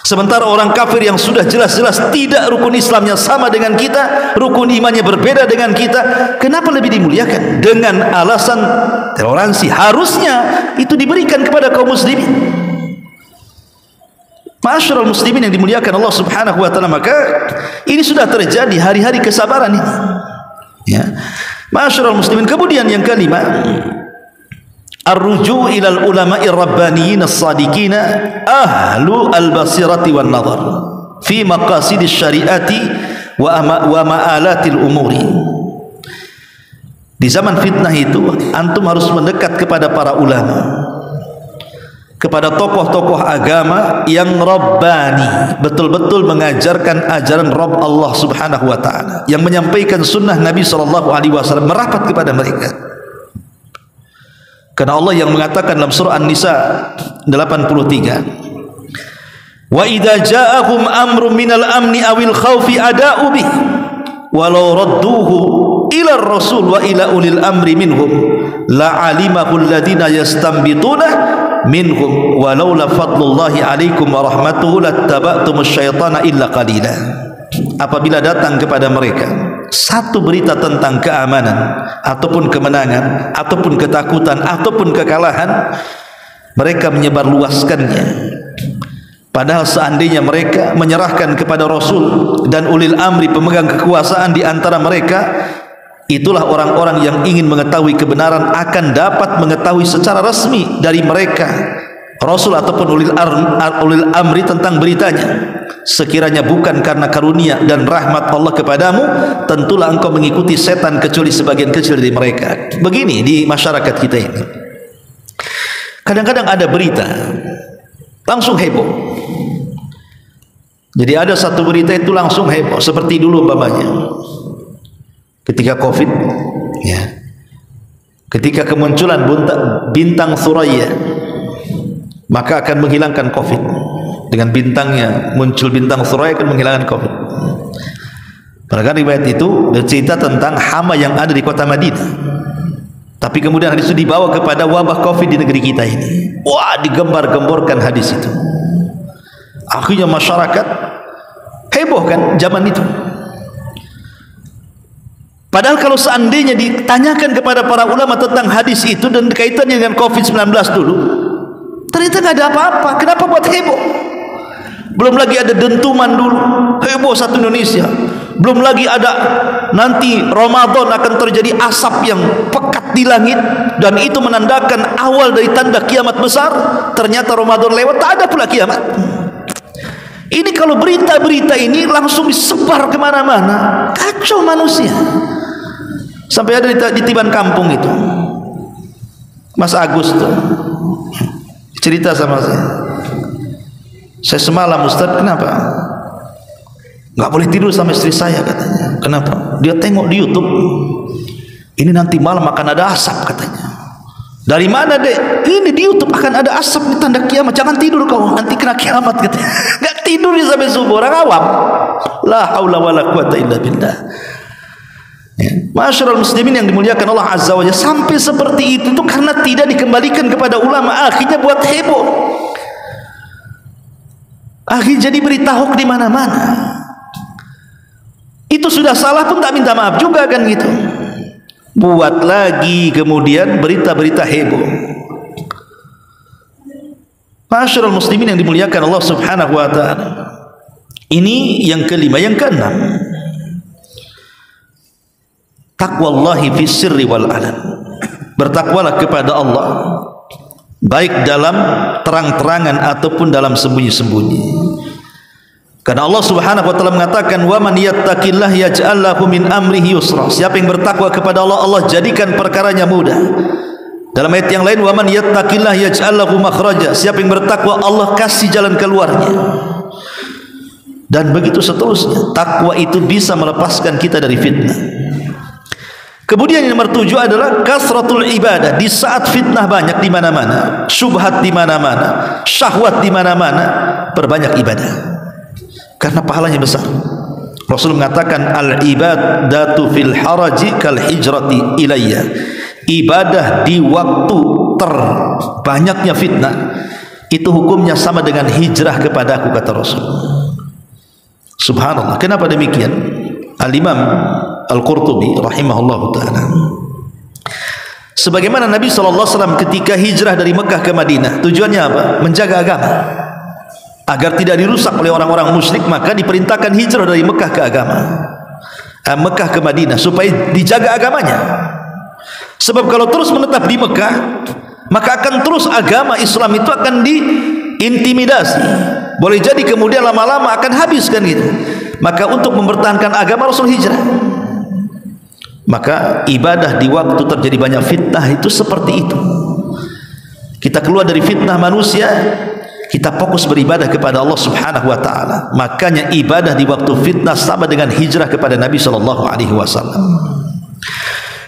Sementara orang kafir yang sudah jelas-jelas tidak rukun Islamnya sama dengan kita, rukun imannya berbeda dengan kita, kenapa lebih dimuliakan? Dengan alasan toleransi. Harusnya itu diberikan kepada kaum muslimin. Ma'asyiral muslimin yang dimuliakan Allah Subhanahu wa taala, maka ini sudah terjadi hari-hari kesabaran ini. Ya. Ma'asyiral muslimin, kemudian yang kelima, ar-ruju' ilal ulama'ir rabbaniyin as-sadiqin ahlu al-basirati wan nazar fi maqasidis syariati wa ma'alatil umuri. Di zaman fitnah itu antum harus mendekat kepada para ulama, kepada tokoh-tokoh agama yang rabbani, betul-betul mengajarkan ajaran Rabb Allah Subhanahu wa taala, yang menyampaikan sunnah Nabi SAW, merapat kepada mereka. Karena Allah yang mengatakan dalam surah An-Nisa 83, wa idza ja'ahum amrun minal amni awil khaufi ada'u bih walau radduhu ila rasul wa ila ulil amri minhum la'alimahu alladhina yastanbituna minhum walaula fadlullahi alaikum wa rahmatuhu lattaba'tumus syaitana illa qalila. Apabila datang kepada mereka satu berita tentang keamanan ataupun kemenangan ataupun ketakutan ataupun kekalahan, mereka menyebarluaskannya. Padahal seandainya mereka menyerahkan kepada Rasul dan ulil amri, pemegang kekuasaan di antara mereka, itulah orang-orang yang ingin mengetahui kebenaran akan dapat mengetahui secara resmi dari mereka, Rasul ataupun ulil amri, tentang beritanya. Sekiranya bukan karena karunia dan rahmat Allah kepadamu, tentulah engkau mengikuti setan kecuali sebagian kecil dari mereka. Begini di masyarakat kita ini, kadang-kadang ada berita langsung heboh. Jadi ada satu berita itu langsung heboh, seperti dulu umpamanya ketika Covid, ya, ketika kemunculan bintang Suraya, maka akan menghilangkan Covid. Dengan bintangnya muncul bintang Suraya akan menghilangkan Covid. Padahal riwayat itu bercerita tentang hama yang ada di kota Madinah, tapi kemudian hadis itu dibawa kepada wabah Covid di negeri kita ini. Wah, digembar-gemborkan hadis itu. Akhirnya masyarakat heboh kan zaman itu. Padahal kalau seandainya ditanyakan kepada para ulama tentang hadis itu dan kaitannya dengan COVID-19 dulu, ternyata nggak ada apa-apa. Kenapa buat heboh? Belum lagi ada dentuman dulu, heboh satu Indonesia. Belum lagi ada nanti Ramadan akan terjadi asap yang pekat di langit, dan itu menandakan awal dari tanda kiamat besar. Ternyata Ramadan lewat, tak ada pula kiamat. Ini kalau berita-berita ini langsung disebar kemana-mana, kacau manusia. Sampai ada di Tiban Kampung itu, Mas Agus tuh cerita sama saya semalam, Ustaz, kenapa nggak boleh tidur sama istri saya, katanya. Kenapa? Dia tengok di YouTube, ini nanti malam akan ada asap, katanya. Dari mana, Dek? Ini di YouTube akan ada asap, di tanda kiamat. Jangan tidur kau, nanti kena kiamat, katanya. Nggak tidur dia sampai subuh. Orang awam. La haula wala quwata illa billah. Ya. Masyarul muslimin yang dimuliakan Allah Azza wa Jalla, sampai seperti itu tuh karena tidak dikembalikan kepada ulama, akhirnya buat heboh. Akhirnya jadi berita hoax di mana-mana. Itu sudah salah pun tak minta maaf juga kan gitu. Buat lagi kemudian berita-berita heboh. Masyarul muslimin yang dimuliakan Allah Subhanahu wa taala. Ini yang kelima. Yang keenam, taqwallahi fis sirri wal alan. Bertakwalah kepada Allah, baik dalam terang-terangan ataupun dalam sembunyi-sembunyi. Karena Allah Subhanahu wa taala mengatakan, "Wa man yattaqillah yaj'al lahu min amrihi yusra." Siapa yang bertakwa kepada Allah, Allah jadikan perkaranya mudah. Dalam ayat yang lain, "Wa man yattaqillah yaj'al lahu makhraja." Siapa yang bertakwa, Allah kasih jalan keluarnya. Dan begitu seterusnya. Takwa itu bisa melepaskan kita dari fitnah. Kemudian yang nomor 7 adalah kasratul ibadah. Di saat fitnah banyak di mana-mana, syubhat di mana-mana, syahwat di mana-mana, perbanyak ibadah. Karena pahalanya besar. Rasul mengatakan, al-ibadatu fil haraji kal hijrati ilayya. Ibadah di waktu terbanyaknya fitnah itu hukumnya sama dengan hijrah kepadaku, kata Rasul. Subhanallah. Kenapa demikian? Al-Imam Al-Qurtubi rahimahullah ta'ala, sebagaimana Nabi SAW ketika hijrah dari Mekah ke Madinah, tujuannya apa? Menjaga agama agar tidak dirusak oleh orang-orang musyrik, maka diperintahkan hijrah dari Mekah ke Mekah ke Madinah supaya dijaga agamanya. Sebab kalau terus menetap di Mekah, maka akan terus agama Islam itu akan diintimidasi. Boleh jadi kemudian lama-lama akan habis kan gitu. Maka untuk mempertahankan agama, Rasul hijrah. Maka ibadah di waktu terjadi banyak fitnah itu seperti itu. Kita keluar dari fitnah manusia, kita fokus beribadah kepada Allah Subhanahu wa taala. Makanya ibadah di waktu fitnah sama dengan hijrah kepada Nabi sallallahu alaihi wasallam.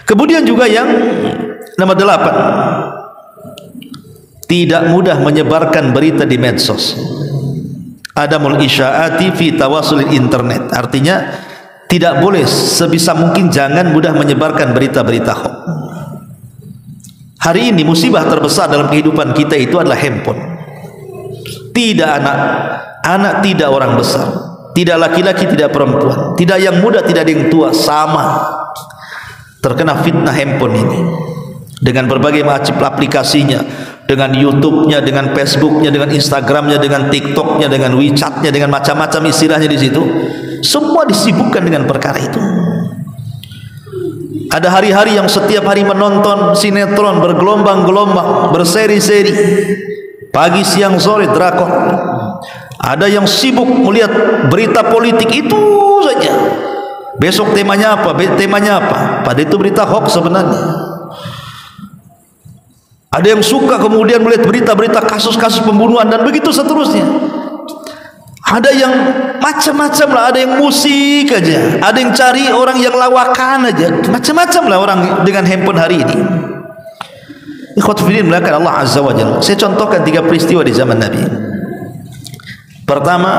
Kemudian juga yang nomor 8, tidak mudah menyebarkan berita di medsos. Adamul isya'ati fi tawasul internet. Artinya tidak boleh, sebisa mungkin jangan mudah menyebarkan berita-berita hoax. Hari ini musibah terbesar dalam kehidupan kita itu adalah handphone. Tidak anak tidak orang besar, tidak laki-laki tidak perempuan, tidak yang muda tidak yang tua, sama terkena fitnah handphone ini. Dengan berbagai macam aplikasinya, dengan YouTube-nya, dengan Facebook-nya, dengan Instagram-nya, dengan TikTok-nya, dengan WeChat-nya, dengan macam-macam istilahnya di situ, semua disibukkan dengan perkara itu. Ada hari-hari yang setiap hari menonton sinetron bergelombang-gelombang, berseri-seri, pagi, siang, sore drakor. Ada yang sibuk melihat berita politik itu saja. Besok temanya apa? Temanya apa? Pada itu berita hoax sebenarnya. Ada yang suka kemudian melihat berita-berita kasus-kasus pembunuhan dan begitu seterusnya. Ada yang macam-macam lah, ada yang musik aja, ada yang cari orang yang lawakan aja, macam-macam lah orang dengan handphone hari ini. Ikhwat fillah melakukan Allah Azza wa Jalla. Saya contohkan 3 peristiwa di zaman Nabi. Pertama,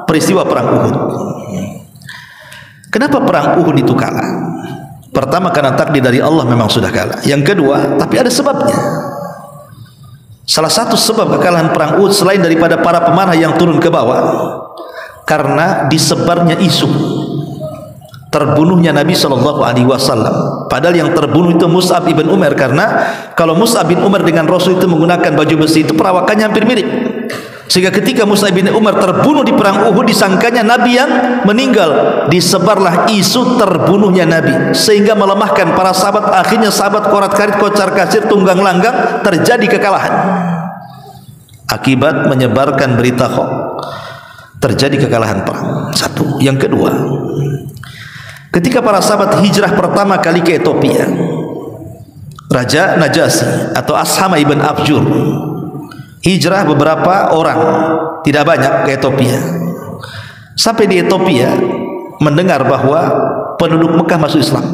peristiwa perang Uhud. Kenapa perang Uhud itu kalah? Pertama, karena takdir dari Allah memang sudah kalah. Yang kedua, tapi ada sebabnya. Salah satu sebab kekalahan perang Uhud selain daripada para pemanah yang turun ke bawah, karena disebarnya isu terbunuhnya Nabi SAW. Padahal yang terbunuh itu Mus'ab ibn Umar, karena kalau Mus'ab bin Umar dengan Rasul itu menggunakan baju besi itu perawakannya hampir mirip, sehingga ketika Mus'ab bin Umar terbunuh di perang Uhud disangkanya Nabi yang meninggal, disebarlah isu terbunuhnya Nabi sehingga melemahkan para sahabat. Akhirnya sahabat korat-karit, kocar-kacir, tunggang langgang, terjadi kekalahan akibat menyebarkan berita hoax, terjadi kekalahan perang. Satu. Yang kedua, ketika para sahabat hijrah pertama kali ke Ethiopia, Raja Najasyi atau Ashama ibn Abjur hijrah beberapa orang, tidak banyak, ke Ethiopia. Sampai di Ethiopia mendengar bahwa penduduk Mekah masuk Islam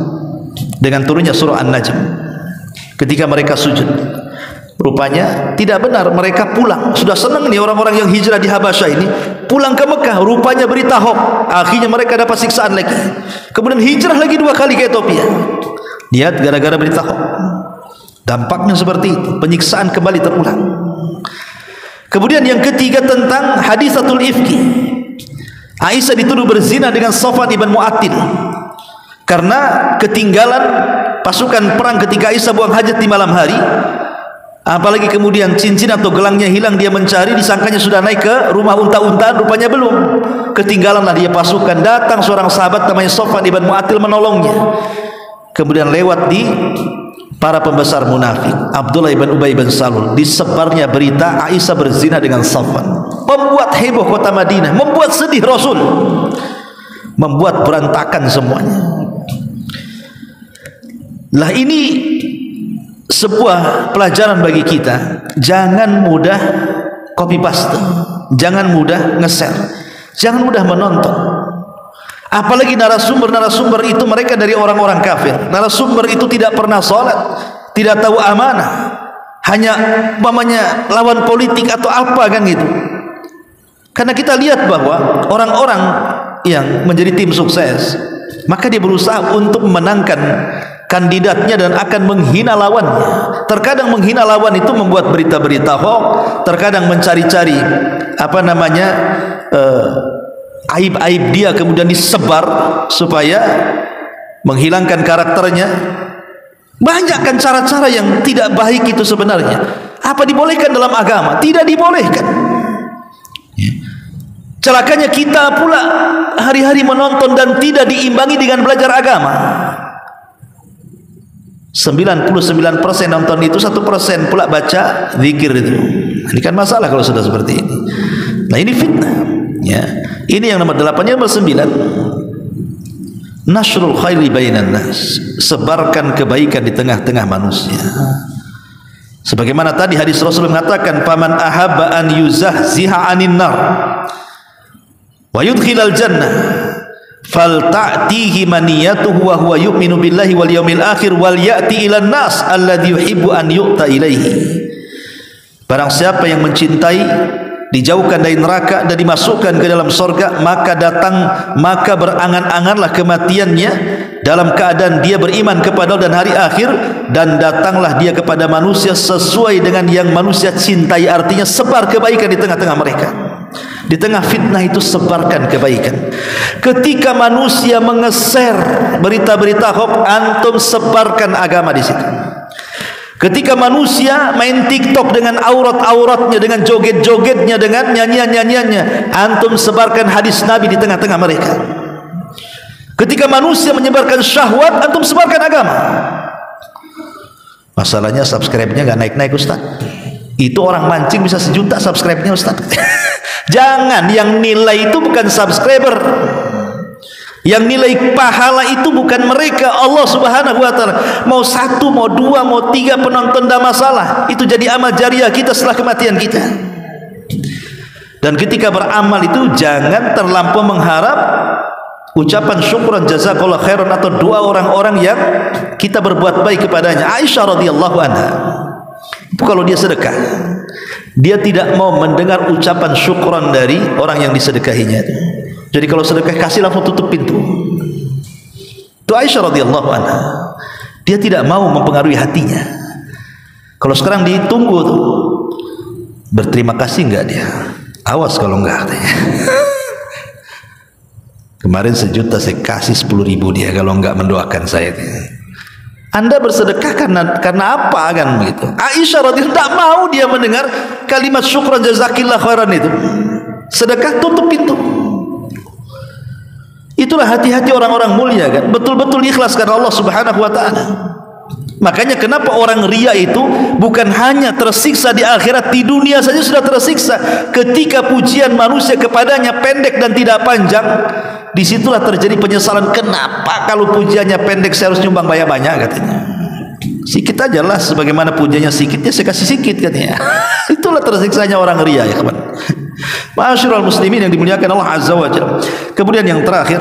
dengan turunnya surah An-Najm. Ketika mereka sujud, rupanya tidak benar, mereka pulang. Sudah senang nih orang-orang yang hijrah di Habasyah ini, pulang ke Mekah, rupanya berita hoax. Akhirnya mereka dapat siksaan lagi. Kemudian hijrah lagi 2 kali ke Ethiopia. Lihat, gara-gara berita hoax. Dampaknya seperti itu, penyiksaan kembali terulang. Kemudian yang ketiga tentang hadisatul ifki. Aisyah dituduh berzina dengan Safwan ibn Mu'attil karena ketinggalan pasukan perang ketika Aisyah buang hajat di malam hari. Apalagi kemudian cincin atau gelangnya hilang, dia mencari, disangkanya sudah naik ke rumah unta-untaan, rupanya belum. Ketinggalanlah dia pasukan. Datang seorang sahabat namanya Safwan ibn Mu'attil menolongnya. Kemudian lewat di para pembesar munafik, Abdullah ibn Ubay bin Salul, disebarnya berita Aisyah berzina dengan Safwan, membuat heboh kota Madinah, membuat sedih Rasul, membuat berantakan semuanya. Lah ini sebuah pelajaran bagi kita. Jangan mudah copy paste, jangan mudah nge-share, jangan mudah menonton. Apalagi narasumber itu mereka dari orang-orang kafir. Narasumber itu tidak pernah sholat, tidak tahu amanah, hanya umpamanya lawan politik atau apa kan gitu. Karena kita lihat bahwa orang-orang yang menjadi tim sukses, maka dia berusaha untuk memenangkan kandidatnya dan akan menghina lawannya. Terkadang menghina lawan itu membuat berita-berita hoax, terkadang mencari-cari aib-aib dia kemudian disebar supaya menghilangkan karakternya. Banyak kan cara-cara yang tidak baik itu sebenarnya. Apa dibolehkan dalam agama? Tidak dibolehkan. Celakanya kita pula hari-hari menonton dan tidak diimbangi dengan belajar agama. 99% nonton itu, 1% pula baca zikir itu. Ini kan masalah kalau sudah seperti ini. Nah ini fitnah. Ya. Ini yang nomor 8. Yang nomor 9, nasrul khairi bainan nas, sebarkan kebaikan di tengah-tengah manusia. Sebagaimana tadi hadis Rasul mengatakan, faman ahabba an yuzahziha 'anil nar wa yudkhilal jannah falta'tihi maniyatuhu wa huwa yu'minu billahi wal yawmil akhir wal ya'ti ilan nas alladhi yuhibbu an yu'ta ilaihi. Barang siapa yang mencintai dijauhkan dari neraka dan dimasukkan ke dalam surga, maka berangan-anganlah kematiannya dalam keadaan dia beriman kepada Allah dan hari akhir, dan datanglah dia kepada manusia sesuai dengan yang manusia cintai. Artinya sebar kebaikan di tengah-tengah mereka. Di tengah fitnah itu sebarkan kebaikan. Ketika manusia mengeser berita-berita hoax, antum sebarkan agama di situ. Ketika manusia main TikTok dengan aurat-auratnya, dengan joget-jogetnya, dengan nyanyian-nyanyiannya, antum sebarkan hadis Nabi di tengah-tengah mereka. Ketika manusia menyebarkan syahwat, antum sebarkan agama. Masalahnya subscribe-nya gak naik-naik Ustaz. Itu orang mancing bisa 1 juta subscribe-nya Ustaz. Jangan, yang nilai itu bukan subscriber. Yang nilai pahala itu bukan mereka, Allah Subhanahu wa ta'ala. Mau 1, mau 2, mau 3 penonton dah masalah. Itu jadi amal jariah kita setelah kematian kita. Dan ketika beramal itu jangan terlampau mengharap ucapan syukran jazakallah khairan atau doa orang-orang yang kita berbuat baik kepadanya. Aisyah radhiyallahu anha itu kalau dia sedekah, dia tidak mau mendengar ucapan syukran dari orang yang disedekahinya itu. Jadi kalau sedekah kasih langsung tutup pintu. Itu Aisyah radhiyallahu anha. Dia tidak mau mempengaruhi hatinya. Kalau sekarang ditunggu tuh, berterima kasih enggak dia? Awas kalau enggak katanya. Kemarin 1 juta saya kasih 10.000 dia kalau enggak mendoakan saya. Anda bersedekah karena apa kan begitu? Aisyah radhiyallahu tidak mau dia mendengar kalimat syukran jazakillah khairan itu. Sedekah tutup pintu. Itulah hati-hati orang-orang mulia kan, betul-betul ikhlas karena Allah Subhanahu wa taala. Makanya kenapa orang riya itu bukan hanya tersiksa di akhirat, di dunia saja sudah tersiksa. Ketika pujian manusia kepadanya pendek dan tidak panjang, disitulah terjadi penyesalan. Kenapa kalau pujiannya pendek saya harus nyumbang banyak-banyak katanya. Sikit aja lah, sebagaimana pujiannya sikitnya saya kasih sikit katanya. Itulah tersiksanya orang riya ya kawan. Ma'asyiral muslimin yang dimuliakan Allah Azza wa Jalla. Kemudian yang terakhir,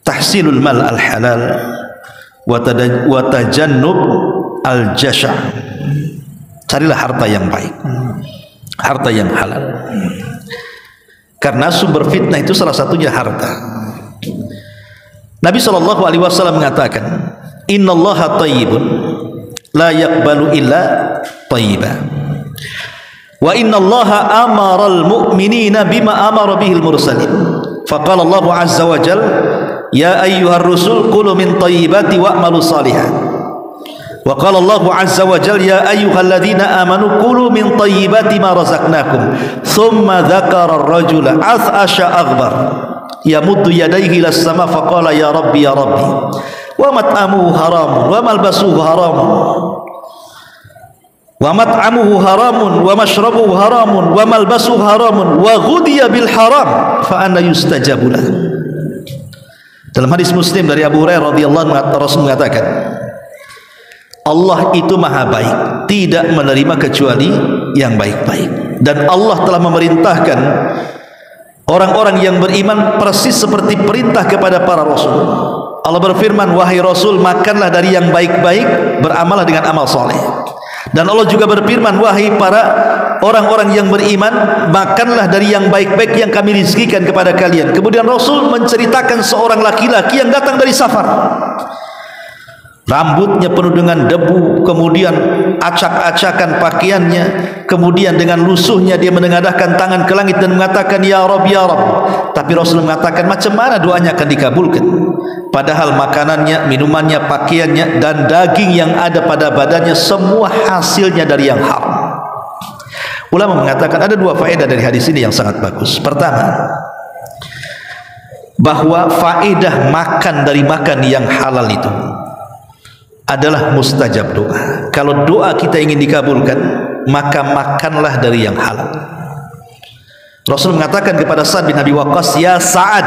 tahsilul mal al halal wa tajannub al jasha. Carilah harta yang baik, harta yang halal. Karena sumber fitnah itu salah satunya harta. Nabi SAW mengatakan, innallaha tayyibun la yaqbalu illa tayyiba. Wa innallaha amara al-mu'minina bima amara bihil mursalin. Faqala Allah azza wa jal, ya ayyuhar rusul kulu min tayyibati wa'malu salihan. Wa qala Allah azza wa jal, ya ayyuhalladzina amanu kulu min tayyibati ma razaqnakum. Thumma dzakara ar-rajula ath'asha aghbar yamuddu yadayhi ila as-sama faqala ya rabbi wa mat'amuhu haramun wa malbasuhu haramun wa mat'amuhu haramun wa mashrabuhu haramun wa malbasuhu haramun wa ghudiya bil haram fa anna yustajabu lah. Dalam hadis Muslim dari Abu Hurairah radhiyallahu anhu, Rasul mengatakan, Allah itu maha baik, tidak menerima kecuali yang baik-baik, dan Allah telah memerintahkan orang-orang yang beriman persis seperti perintah kepada para rasul. Allah berfirman, wahai Rasul, makanlah dari yang baik-baik, beramallah dengan amal soleh. Dan Allah juga berfirman, wahai para orang-orang yang beriman, makanlah dari yang baik-baik yang kami rizkikan kepada kalian. Kemudian Rasul menceritakan seorang laki-laki yang datang dari safar. Rambutnya penuh dengan debu, kemudian acak-acakan pakaiannya, kemudian dengan lusuhnya dia menengadahkan tangan ke langit dan mengatakan, ya Rabb, ya Rabb. Tapi Rasul mengatakan, macam mana doanya akan dikabulkan? Padahal makanannya, minumannya, pakaiannya, dan daging yang ada pada badannya semua hasilnya dari yang haram. Ulama mengatakan ada 2 faedah dari hadis ini yang sangat bagus. Pertama, bahwa faedah makan dari makan yang halal itu adalah mustajab doa. Kalau doa kita ingin dikabulkan, maka makanlah dari yang halal. Rasul mengatakan kepada Sa'ad bin Abi Waqqas, ya Sa'ad,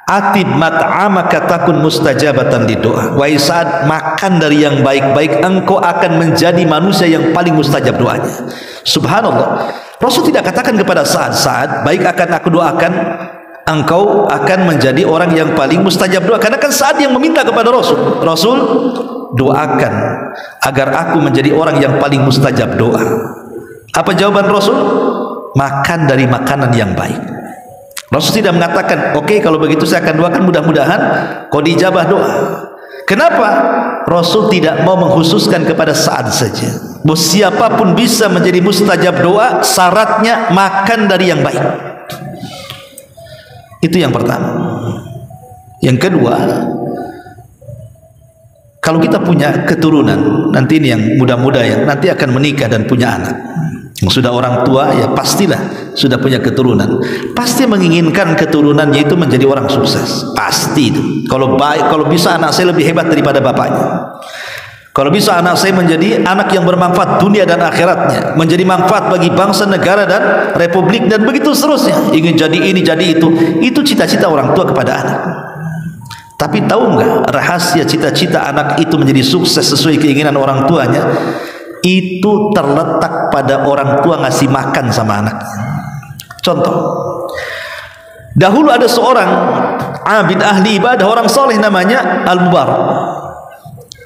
atib mat'amaka takun mustajabatan di doa. Wahai Sa'ad, makan dari yang baik-baik, engkau akan menjadi manusia yang paling mustajab doanya. Subhanallah. Rasul tidak katakan kepada Sa'ad, Sa'ad, baik akan aku doakan, engkau akan menjadi orang yang paling mustajab doa. Karena kan Sa'ad yang meminta kepada Rasul. Rasul, doakan agar aku menjadi orang yang paling mustajab doa. Apa jawaban Rasul? Makan dari makanan yang baik. Rasul tidak mengatakan, oke, kalau begitu saya akan doakan, mudah-mudahan kau dijabah doa. Kenapa? Rasul tidak mau mengkhususkan kepada Sa'ad saja. Siapapun bisa menjadi mustajab doa, syaratnya makan dari yang baik. Itu yang pertama. Yang kedua, kalau kita punya keturunan, nanti ini yang muda-muda yang nanti akan menikah dan punya anak, yang sudah orang tua, ya pastilah sudah punya keturunan, pasti menginginkan keturunannya itu menjadi orang sukses, pasti itu. Kalau baik, kalau bisa anak saya lebih hebat daripada bapaknya, kalau bisa anak saya menjadi anak yang bermanfaat dunia dan akhiratnya, menjadi manfaat bagi bangsa, negara dan republik, dan begitu seterusnya. Ingin jadi ini, jadi itu cita-cita orang tua kepada anak. Tapi tahu enggak rahasia cita-cita anak itu menjadi sukses sesuai keinginan orang tuanya? Itu terletak pada orang tua ngasih makan sama anaknya. Contoh, dahulu ada seorang abid ahli ibadah, orang soleh namanya Al-Mubarak.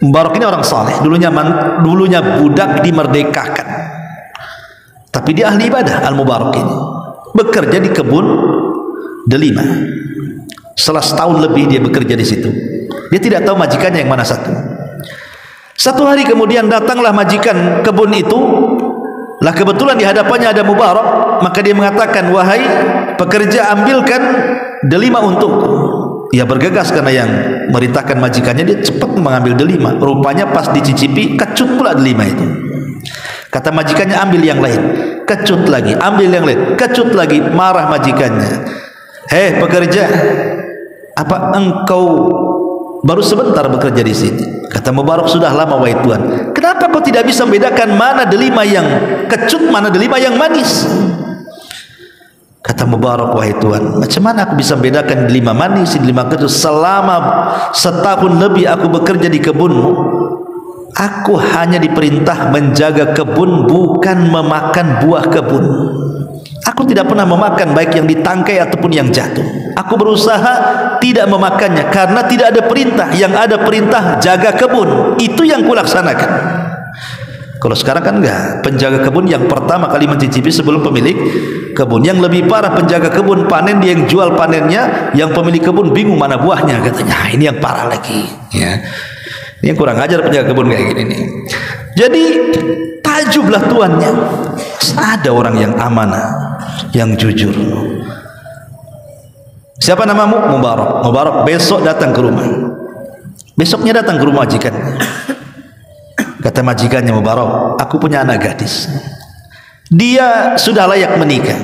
Mubarak ini orang soleh, dulunya budak dimerdekakan, tapi dia ahli ibadah. Al-Mubarak ini bekerja di kebun delima. Setelah setahun lebih dia bekerja di situ. Dia tidak tahu majikannya yang mana satu. Satu hari kemudian datanglah majikan kebun itu. Lah kebetulan di hadapannya ada Mubarak, maka dia mengatakan, wahai pekerja, ambilkan delima untukku. Ia bergegas karena yang merintahkan majikannya, dia cepat mengambil delima. Rupanya pas dicicipi, kecut pula delima itu. Kata majikannya, ambil yang lain. Kecut lagi, ambil yang lain. Kecut lagi, marah majikannya. Hei pekerja, apa engkau baru sebentar bekerja di sini? Kata Mubarak, sudah lama wahai Tuan. Kenapa kau tidak bisa membedakan mana delima yang kecut, mana delima yang manis? Kata Mubarak, wahai Tuan, macam mana aku bisa membedakan delima manis, delima kecut? Selama setahun lebih aku bekerja di kebunmu, aku hanya diperintah menjaga kebun, bukan memakan buah kebun. Aku tidak pernah memakan baik yang ditangkai ataupun yang jatuh. Aku berusaha tidak memakannya karena tidak ada perintah. Yang ada perintah jaga kebun, itu yang kulaksanakan. Kalau sekarang kan enggak. Penjaga kebun yang pertama kali mencicipi sebelum pemilik kebun. Yang lebih parah, penjaga kebun panen, dia yang jual panennya, yang pemilik kebun bingung mana buahnya katanya. Ini yang parah lagi, ya. Ini yang kurang ajar penjaga kebun kayak gini nih. Jadi tajublah tuannya. Ada orang yang amanah, yang jujur. Siapa namamu? Mubarak. Mubarak besok datang ke rumah. Besoknya datang ke rumah majikan. Kata majikannya, Mubarak, aku punya anak gadis. Dia sudah layak menikah.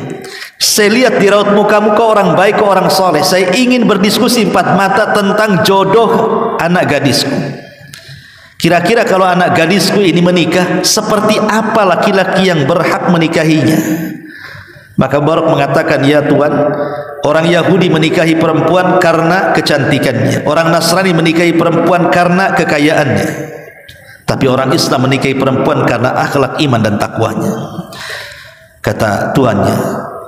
Saya lihat di raut mukamu, kau orang baik, kau orang soleh. Saya ingin berdiskusi empat mata tentang jodoh anak gadisku. Kira-kira kalau anak gadisku ini menikah, seperti apa laki-laki yang berhak menikahinya? Maka Mubarak mengatakan, ya Tuan, orang Yahudi menikahi perempuan karena kecantikannya, orang Nasrani menikahi perempuan karena kekayaannya, tapi orang Islam menikahi perempuan karena akhlak, iman dan takwanya. Kata tuannya,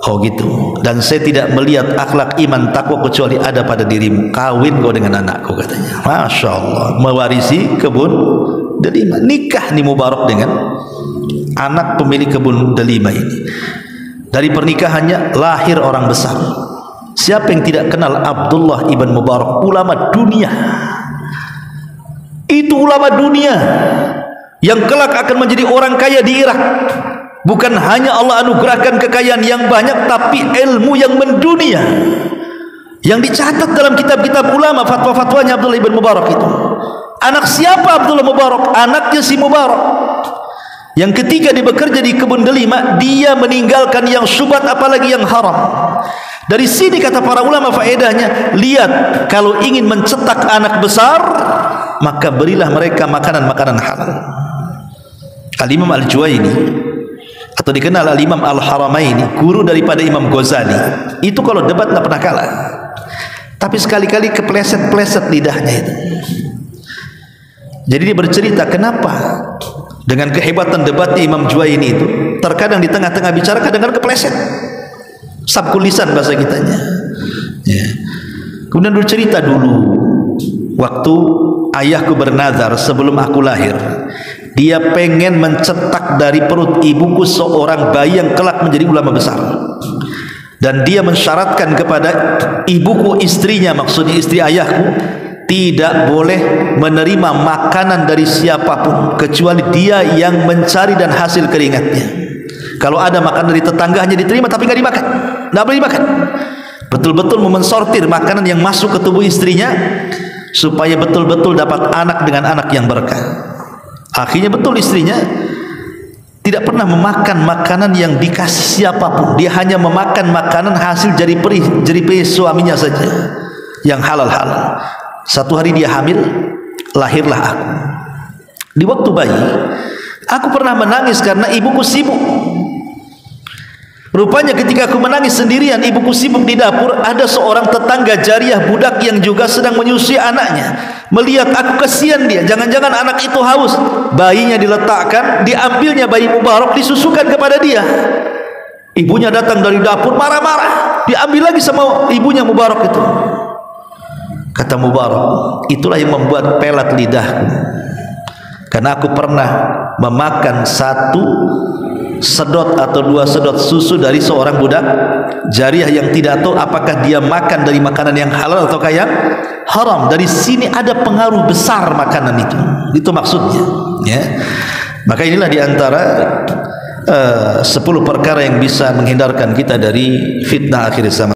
oh gitu, dan saya tidak melihat akhlak, iman, takwa kecuali ada pada dirimu. Kawin kau dengan anakku, katanya. Masya Allah, mewarisi kebun delima. Nikah nih Mubarak dengan anak pemilik kebun delima ini. Dari pernikahannya lahir orang besar. Siapa yang tidak kenal Abdullah ibn Mubarak, ulama dunia? Itu ulama dunia yang kelak akan menjadi orang kaya di Irak. Bukan hanya Allah anugerahkan kekayaan yang banyak, tapi ilmu yang mendunia, yang dicatat dalam kitab-kitab ulama, fatwa-fatwanya Abdullah ibn Mubarak itu. Anak siapa Abdullah Mubarak? Anaknya si Mubarak. Yang ketiga dia bekerja di kebun delima, dia meninggalkan yang syubhat apalagi yang haram. Dari sini kata para ulama faedahnya, lihat, kalau ingin mencetak anak besar, maka berilah mereka makanan-makanan halal. Al-Imam Al-Juwaini, atau dikenal Al-Imam Al-Haramaini, guru daripada Imam Ghazali, itu kalau debat tak pernah kalah, tapi sekali-kali kepleset-pleset lidahnya itu. Jadi dia bercerita kenapa dengan kehebatan debatnya Imam Juwaini itu, terkadang di tengah-tengah bicara kadang-kadang kepleset, sabkul lisan bahasa kitanya, ya. Kemudian bercerita dulu waktu ayahku bernazar sebelum aku lahir, dia pengen mencetak dari perut ibuku seorang bayi yang kelak menjadi ulama besar, dan dia mensyaratkan kepada ibuku, istrinya, maksudnya istri ayahku, tidak boleh menerima makanan dari siapapun kecuali dia yang mencari dan hasil keringatnya. Kalau ada makan dari tetangga hanya diterima tapi nggak dimakan, nggak boleh dimakan. Betul-betul memensortir makanan yang masuk ke tubuh istrinya supaya betul-betul dapat anak dengan anak yang berkah. Akhirnya betul istrinya tidak pernah memakan makanan yang dikasih siapapun. Dia hanya memakan makanan hasil jeripaya suaminya saja yang halal-halal. Satu hari dia hamil, lahirlah aku. Di waktu bayi, aku pernah menangis karena ibuku sibuk. Rupanya ketika aku menangis sendirian, ibuku sibuk di dapur, ada seorang tetangga jariah budak yang juga sedang menyusui anaknya. Melihat aku, kasihan dia, jangan-jangan anak itu haus. Bayinya diletakkan, diambilnya bayi Mubarak, disusukan kepada dia. Ibunya datang dari dapur marah-marah, diambil lagi sama ibunya Mubarak itu. Kata Mubarak, itulah yang membuat pelat lidahku, karena aku pernah memakan satu sedot atau dua sedot susu dari seorang budak jariah yang tidak tahu apakah dia makan dari makanan yang halal atau yang haram. Dari sini ada pengaruh besar makanan itu maksudnya, ya. Maka inilah diantara 10 perkara yang bisa menghindarkan kita dari fitnah akhir zaman.